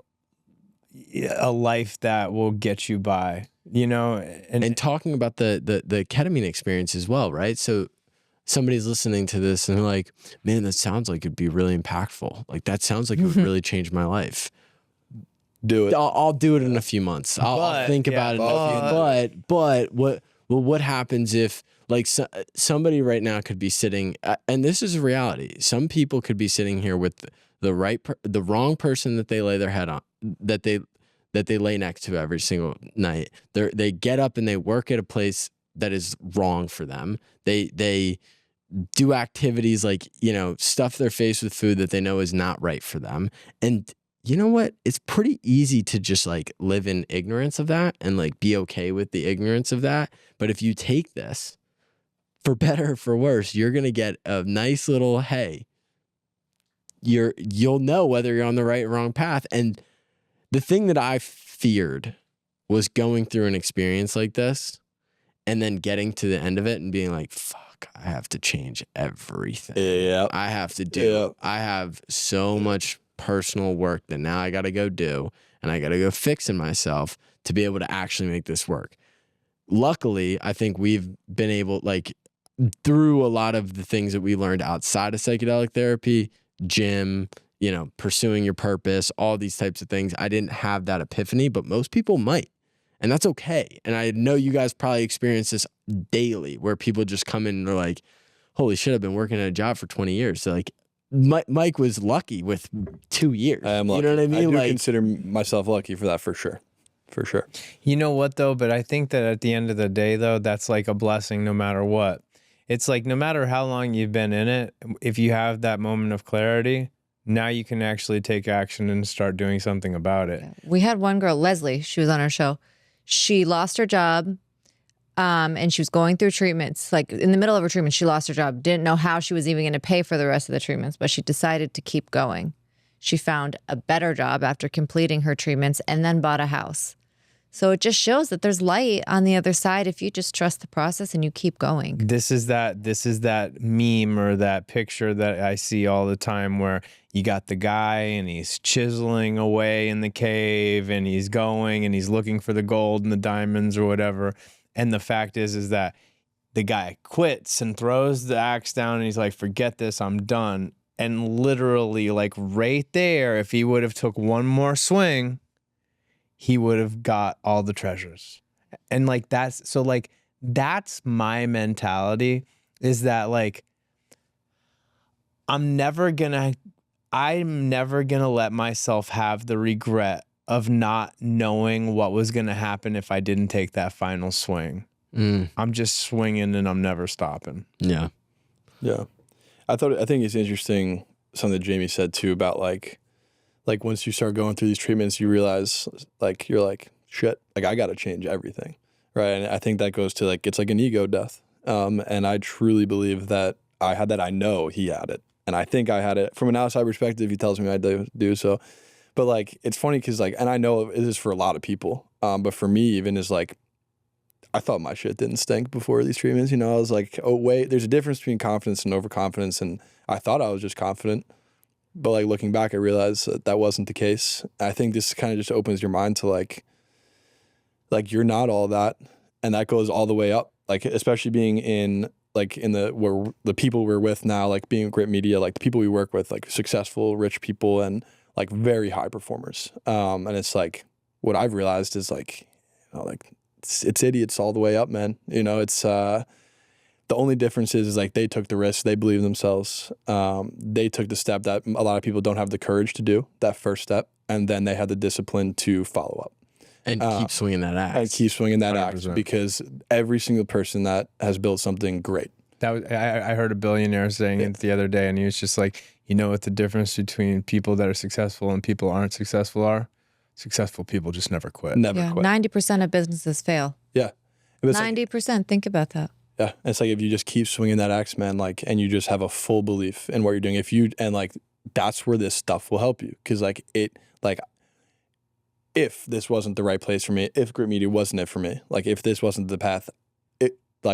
life that will get you by, and talking about the ketamine experience as well, right? So somebody's listening to this and they're like, man, that sounds like it'd be really impactful. Like, that sounds like it would really change my life. Do it. I'll do it in a few months. I'll think about it in a few. But what happens if like somebody right now could be sitting, and this is a reality. Some people could be sitting here with the wrong person that they lay their head on, that they lay next to every single night. They get up and they work at a place that is wrong for them. They do activities like, stuff their face with food that they know is not right for them. And you know what? It's pretty easy to just like live in ignorance of that and like be okay with the ignorance of that. But if you take this, for better or for worse, you're going to get a nice little, hey, you'll know whether you're on the right or wrong path. And the thing that I feared was going through an experience like this and then getting to the end of it and being like, fuck, I have to change everything. Yeah. I have to do. I have so much personal work that now I got to go do, and I got to go fix in myself to be able to actually make this work. Luckily, I think we've been able, like, through a lot of the things that we learned outside of psychedelic therapy, gym, pursuing your purpose, all these types of things. I didn't have that epiphany, but most people might. And that's okay. And I know you guys probably experience this daily where people just come in and they're like, holy shit, I've been working at a job for 20 years. So like Mike was lucky with 2 years. I am lucky. You know what I mean? I do consider myself lucky for that, for sure. For sure. You know what, though? But I think that at the end of the day, though, that's like a blessing no matter what. It's like no matter how long you've been in it, if you have that moment of clarity, now you can actually take action and start doing something about it. We had one girl, Leslie, she was on our show. She lost her job and she was going through treatments. Like in the middle of her treatment, she lost her job. Didn't know how she was even going to pay for the rest of the treatments, but she decided to keep going. She found a better job after completing her treatments and then bought a house. So it just shows that there's light on the other side if you just trust the process and you keep going. This is that meme or that picture that I see all the time where you got the guy and he's chiseling away in the cave and he's going and he's looking for the gold and the diamonds or whatever. And the fact is that the guy quits and throws the axe down and he's like, forget this, I'm done. And literally like right there, if he would have took one more swing, he would have got all the treasures. And like that's my mentality, is that like I'm never gonna let myself have the regret of not knowing what was gonna happen if I didn't take that final swing. I'm just swinging and I'm never stopping. Yeah. Yeah. I think it's interesting something that Jamie said too about like once you start going through these treatments, you realize like you're like, shit, like I got to change everything, right? And I think that goes to like, it's like an ego death. And I truly believe that I had that. I know he had it, and I think I had it from an outside perspective. He tells me I do so, but like it's funny because like, and I know it is for a lot of people, but for me even is like, I thought my shit didn't stink before these treatments. I was like, oh wait, there's a difference between confidence and overconfidence, and I thought I was just confident. But like looking back, I realized that wasn't the case. I think this kind of just opens your mind to like you're not all that, and that goes all the way up. Like especially being in the people we're with now, like being at GRYT Media, like the people we work with, like successful, rich people, and like very high performers. And it's like what I've realized is like, it's idiots all the way up, man. It's the only difference is like they took the risk, they believe in themselves. They took the step that a lot of people don't have the courage to do, that first step, and then they had the discipline to follow up. And keep swinging that axe. And keep swinging that 100%. axe, because every single person that has built something great. I heard a billionaire saying it the other day, and he was just like, you know what the difference between people that are successful and people aren't successful are? Successful people just never quit. Never quit. 90% of businesses fail. Yeah. 90%. Think about that. Yeah, it's like if you just keep swinging that axe, man, like, and you just have a full belief in what you're doing. That's where this stuff will help you, because if this wasn't the right place for me, if GRYT Media wasn't it for me, like if this wasn't the path,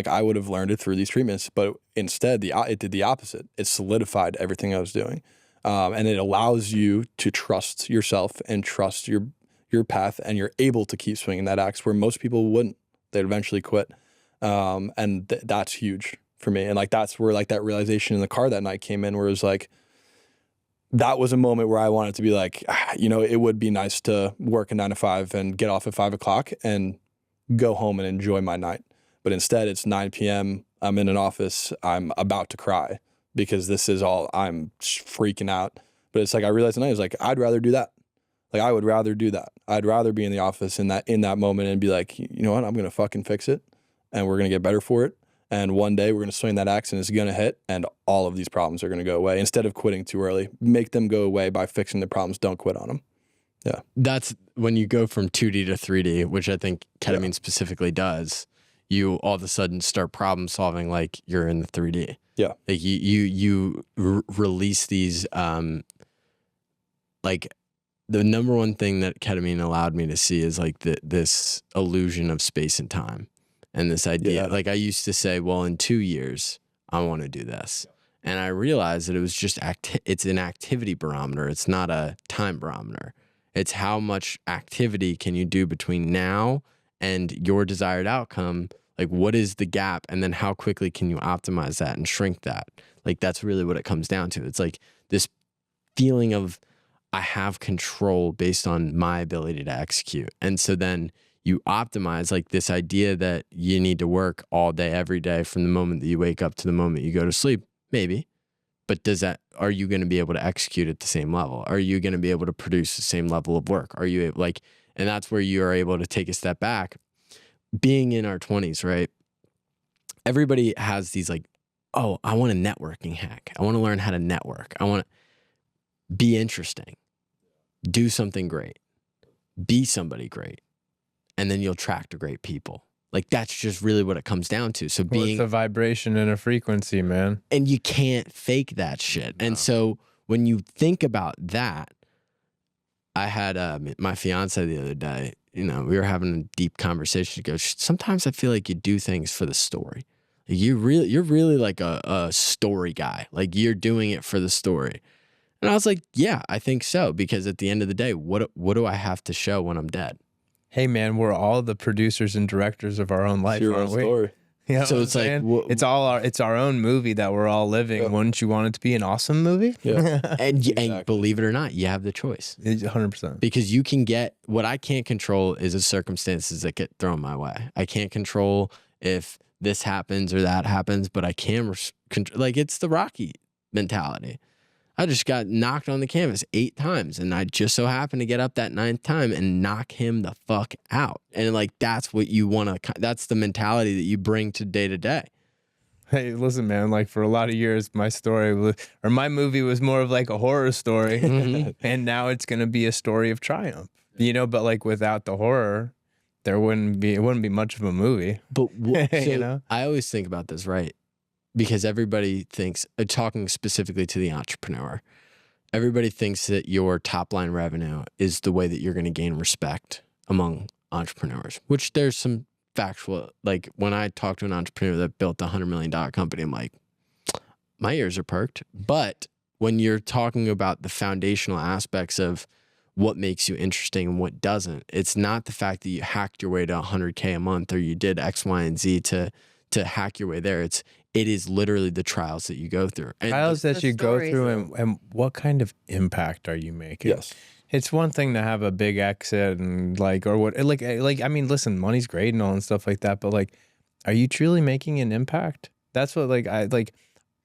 I would have learned it through these treatments. But instead, it did the opposite. It solidified everything I was doing, and it allows you to trust yourself and trust your path, and you're able to keep swinging that axe where most people wouldn't. They'd eventually quit. And that's huge for me. And like, that's where like that realization in the car that night came in, where it was like, that was a moment where I wanted to be like, it would be nice to work a 9 to 5 and get off at 5 o'clock and go home and enjoy my night. But instead it's 9 p.m. I'm in an office. I'm about to cry because this is all, I'm freaking out. But it's like, I realized tonight, I was like, I'd rather do that. Like, I would rather do that. I'd rather be in the office in that moment and be like, you know what, I'm going to fucking fix it and we're going to get better for it. And one day we're going to swing that axe and it's going to hit and all of these problems are going to go away. Instead of quitting too early, make them go away by fixing the problems. Don't quit on them. Yeah. That's when you go from 2D to 3D, which I think ketamine specifically does. You all of a sudden start problem solving like you're in the 3D. Yeah. Like you release these, like the number one thing that ketamine allowed me to see is like this illusion of space and time. And this idea, like I used to say, well, in 2 years, I want to do this. And I realized that it was just, it's an activity barometer. It's not a time barometer. It's how much activity can you do between now and your desired outcome? Like, what is the gap? And then how quickly can you optimize that and shrink that? Like, that's really what it comes down to. It's like this feeling of I have control based on my ability to execute. And so then you optimize like this idea that you need to work all day, every day from the moment that you wake up to the moment you go to sleep. Maybe. But are you going to be able to execute at the same level? Are you going to be able to produce the same level of work? Are you and that's where you are able to take a step back. Being in our 20s, right? Everybody has these like, oh, I want a networking hack. I want to learn how to network. I want to be interesting, do something great, be somebody great. And then you'll attract great people. Like that's just really what it comes down to. So It's a vibration and a frequency, man. And you can't fake that shit. No. And so when you think about that, I had my fiance the other day, we were having a deep conversation. She goes, sometimes I feel like you do things for the story. Like you're really like a story guy. Like you're doing it for the story. And I was like, yeah, I think so. Because at the end of the day, what do I have to show when I'm dead? Hey man, we're all the producers and directors of our own life, aren't we? Story. You know so it's like it's our own movie that we're all living. Yeah. Wouldn't you want it to be an awesome movie? Yeah. and believe it or not, you have the choice. 100%. Because you can get what I can't control is the circumstances that get thrown my way. I can't control if this happens or that happens, but I can like it's the Rocky mentality. I just got knocked on the canvas 8 times and I just so happened to get up that 9th time and knock him the fuck out. And like, that's what you want to, that's the mentality that you bring to day. Hey, listen, man, like for a lot of years, my movie was more of like a horror story. Mm-hmm. And now it's going to be a story of triumph, but like without the horror, it wouldn't be much of a movie. But I always think about this, right? Because everybody thinks, talking specifically to the entrepreneur, everybody thinks that your top line revenue is the way that you're going to gain respect among entrepreneurs, which there's some factual, like when I talk to an entrepreneur that built a $100 million company, I'm like, my ears are perked. But when you're talking about the foundational aspects of what makes you interesting and what doesn't, it's not the fact that you hacked your way to 100K a month or you did X, Y, and Z to hack your way there. It is literally the trials that you go through. And trials that you go through and what kind of impact are you making? Yes. It's one thing to have a big exit and I mean, listen, money's great and all and stuff like that, but like, are you truly making an impact? That's what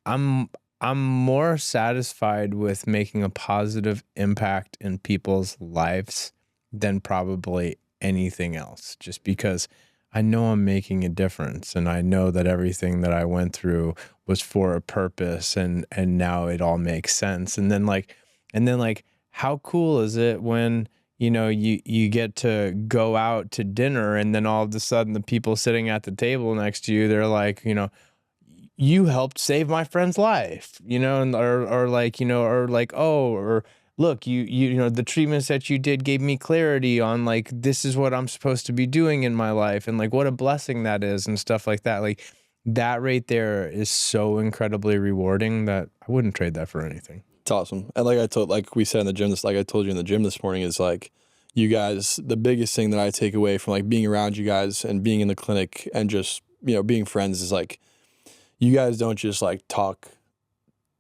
I'm more satisfied with making a positive impact in people's lives than probably anything else, just because I know I'm making a difference and I know that everything that I went through was for a purpose and now it all makes sense. And then how cool is it when, you get to go out to dinner and then all of a sudden the people sitting at the table next to you, they're like, you helped save my friend's life, look, the treatments that you did gave me clarity on like, this is what I'm supposed to be doing in my life. And like, what a blessing that is and stuff like that. Like that right there is so incredibly rewarding that I wouldn't trade that for anything. It's awesome. And like we said in the gym, I told you in the gym this morning is like, you guys, the biggest thing that I take away from like being around you guys and being in the clinic and just, being friends is like, you guys don't just like talk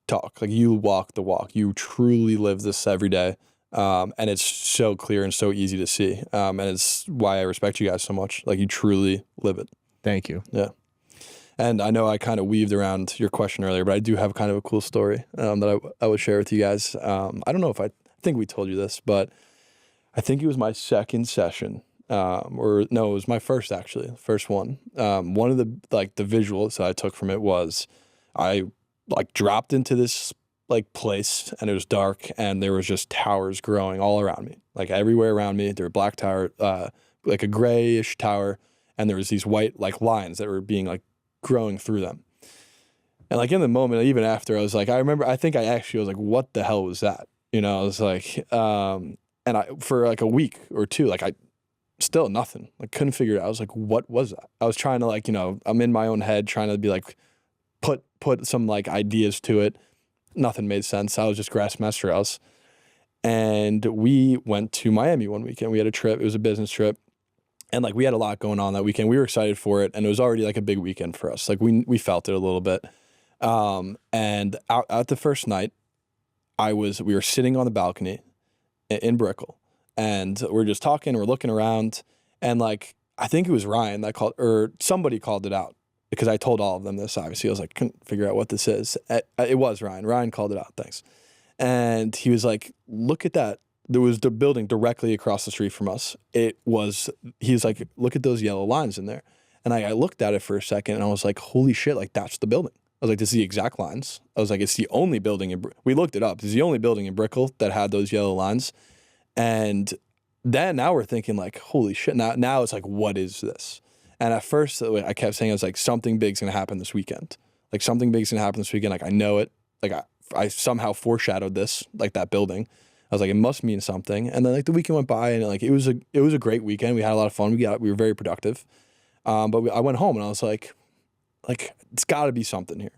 talk. Like you walk the walk. You truly live this every day. And it's so clear and so easy to see. And it's why I respect you guys so much. Like you truly live it. Thank you. Yeah. And I know I kind of weaved around your question earlier, but I do have kind of a cool story that I would share with you guys. I don't know if I think we told you this, but I think it was my second session. Or no, it was my first actually, first one. One of the visuals that I took from it was I like dropped into this like place and it was dark and there was just towers growing all around me, like everywhere around me. There were black tower, like a grayish tower, and there was these white like lines that were being like growing through them. And like in the moment, even after, I was like, I think I actually was like, what the hell was that? You know, I was like, and I for like a week or two, like I still nothing, like couldn't figure it out. I was like, what was that? I was trying to like, you know, I'm in my own head trying to be like, put some like ideas to it. Nothing made sense. I was just grasping at straws. And we went to Miami one weekend. We had a trip. It was a business trip. And like we had a lot going on that weekend. We were excited for it. And it was already like a big weekend for us. Like we felt it a little bit. And out the first night, we were sitting on the balcony in Brickell. And we're just talking, we're looking around. And like, I think it was Ryan that called, or somebody called it out. Because I told all of them this, obviously. I was like, couldn't figure out what this is. It was Ryan. Ryan called it out, thanks. And he was like, look at that. There was the building directly across the street from us. He was like, look at those yellow lines in there. And I looked at it for a second and I was like, holy shit, like that's the building. I was like, this is the exact lines. I was like, it's the only building we looked it up. It's the only building in Brickell that had those yellow lines. And then now we're thinking like, holy shit. Now it's like, what is this? And at first, I kept saying, I was like, something big's going to happen this weekend. Like, something big's going to happen this weekend. Like, I know it. Like, I somehow foreshadowed this, like, that building. I was like, it must mean something. And then, like, the weekend went by, and, like, it was a great weekend. We had a lot of fun. We were very productive. But I went home, and I was like, it's got to be something here.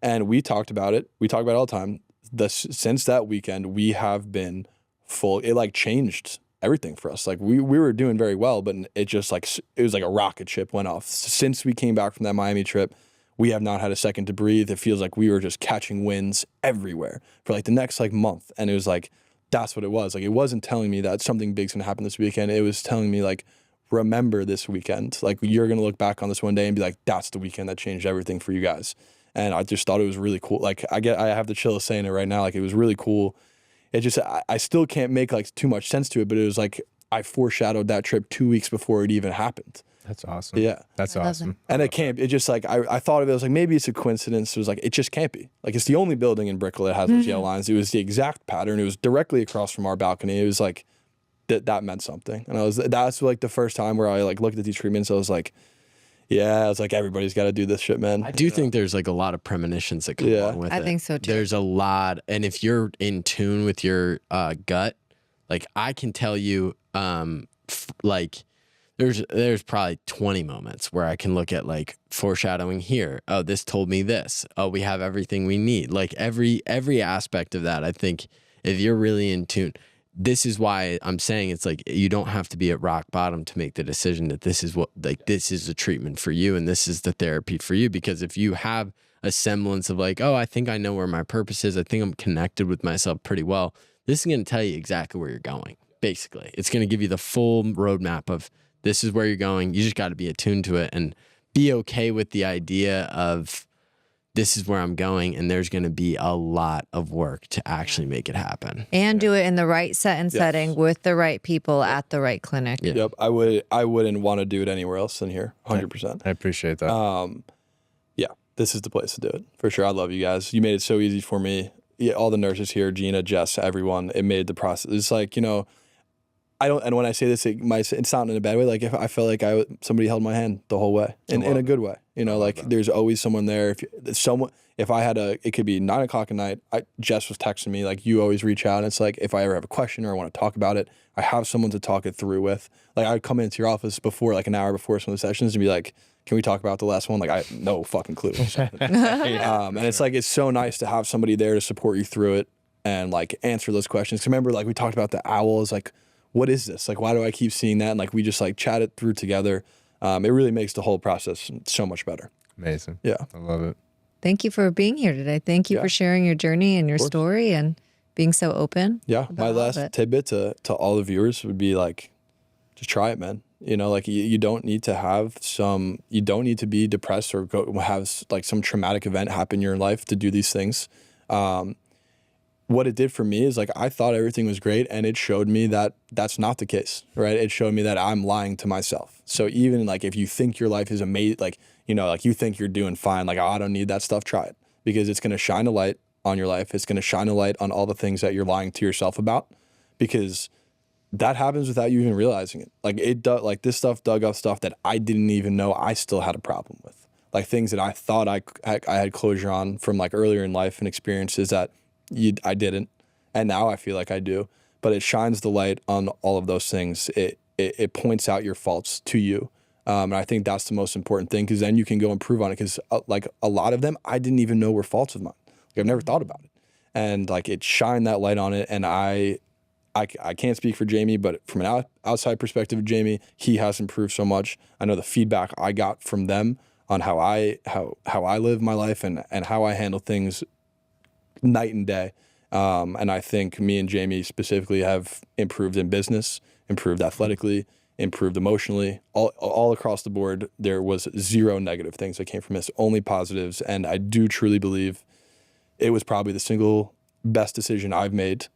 And we talked about it. We talk about it all the time. Since that weekend, we have been full. It, like, changed everything for us. Like we were doing very well, but it just like, it was like a rocket ship went off. Since we came back from that Miami trip, we have not had a second to breathe. It feels like we were just catching winds everywhere for like the next like month. And it was like, that's what it was. Like, it wasn't telling me that something big's going to happen this weekend. It was telling me like, remember this weekend. Like you're going to look back on this one day and be like, that's the weekend that changed everything for you guys. And I just thought it was really cool. Like I have the chill saying it right now. Like it was really cool. It just, I still can't make like too much sense to it, but it was like, I foreshadowed that trip 2 weeks before it even happened. That's awesome. Yeah. That's awesome. And it can't, it just like, I thought of it, I was like, maybe it's a coincidence. It was like, it just can't be. Like, it's the only building in Brickell that has those yellow lines. It was the exact pattern. It was directly across from our balcony. It was like, that meant something. And that's like the first time where I like looked at these treatments. I was like, yeah, I was like, everybody's got to do this shit, man. I do think there's like a lot of premonitions that come along with it. I think so too. There's a lot. And if you're in tune with your gut, like I can tell you, like there's probably 20 moments where I can look at like foreshadowing here. Oh, this told me this. Oh, we have everything we need. Like every aspect of that. I think if you're really in tune, this is why I'm saying it's like you don't have to be at rock bottom to make the decision that this is what, like, this is the treatment for you and this is the therapy for you. Because if you have a semblance of like, oh, I think I know where my purpose is, I think I'm connected with myself pretty well, this is going to tell you exactly where you're going. Basically, it's going to give you the full roadmap of this is where you're going. You just got to be attuned to it and be okay with the idea of this is where I'm going, and there's going to be a lot of work to actually make it happen. And do it in the right set and setting with the right people at the right clinic. Yeah. Yep. I wouldn't want to do it anywhere else than here. 100%. I appreciate that. Yeah, this is the place to do it for sure. I love you guys. You made it so easy for me. Yeah, all the nurses here, Gina, Jess, everyone. It made the process. It's like, you know, I don't, and when I say this, it might sound in a bad way. Like if I felt like somebody held my hand the whole way, in a good way. You know, like there's always someone there. If I had it could be 9 o'clock at night. Jess was texting me like, you always reach out. And it's like if I ever have a question or I want to talk about it, I have someone to talk it through with. Like I'd come into your office before, like an hour before some of the sessions, and be like, can we talk about the last one? Like I have no fucking clue. And it's like it's so nice to have somebody there to support you through it and like answer those questions. 'Cause remember, like we talked about the owls, like, what is this? Like, why do I keep seeing that? And like, we just like chat it through together. It really makes the whole process so much better. Amazing. Yeah. I love it. Thank you for being here today. Thank you for sharing your journey and your story and being so open. Yeah. My last tidbit to all the viewers would be like, just try it, man. You know, like you don't need to have you don't need to be depressed or have like some traumatic event happen in your life to do these things. What it did for me is like, I thought everything was great, and it showed me that that's not the case, right? It showed me that I'm lying to myself. So even like, if you think your life is amazing, like, you know, like you think you're doing fine, like, oh, I don't need that stuff, try it, because it's going to shine a light on your life. It's going to shine a light on all the things that you're lying to yourself about, because that happens without you even realizing it. Like like this stuff dug up stuff that I didn't even know I still had a problem with. Like things that I thought I had closure on from like earlier in life and experiences that I didn't. And now I feel like I do. But it shines the light on all of those things. It points out your faults to you. And I think that's the most important thing, because then you can go improve on it. Because like a lot of them, I didn't even know were faults of mine. Like I've never thought about it. And like it shined that light on it. And I can't speak for Jamie, but from an outside perspective of Jamie, he has improved so much. I know the feedback I got from them on how I live my life and how I handle things night and day. And I think me and Jamie specifically have improved in business, improved athletically, improved emotionally, all across the board. There was zero negative things that came from this, only positives. And I do truly believe it was probably the single best decision I've made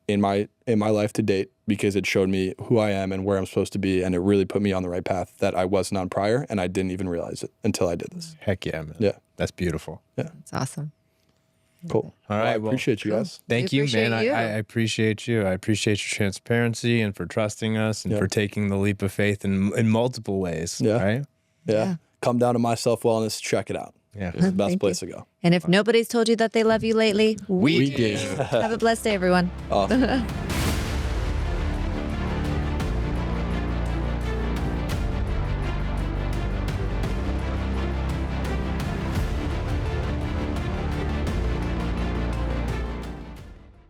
in my life to date, because it showed me who I am and where I'm supposed to be. And it really put me on the right path that I wasn't on prior. And I didn't even realize it until I did this. Heck yeah, man. Yeah. That's beautiful. Yeah. It's awesome. Cool. All right. I appreciate you guys. Thank you, man. appreciate you. I appreciate you. I appreciate your transparency and for trusting us and for taking the leap of faith in multiple ways. Yeah. Right? Yeah. Come down to My Self Wellness. Check it out. Yeah. It's the best place to go. And if nobody's told you that they love you lately, We do. Have a blessed day, everyone. Awesome.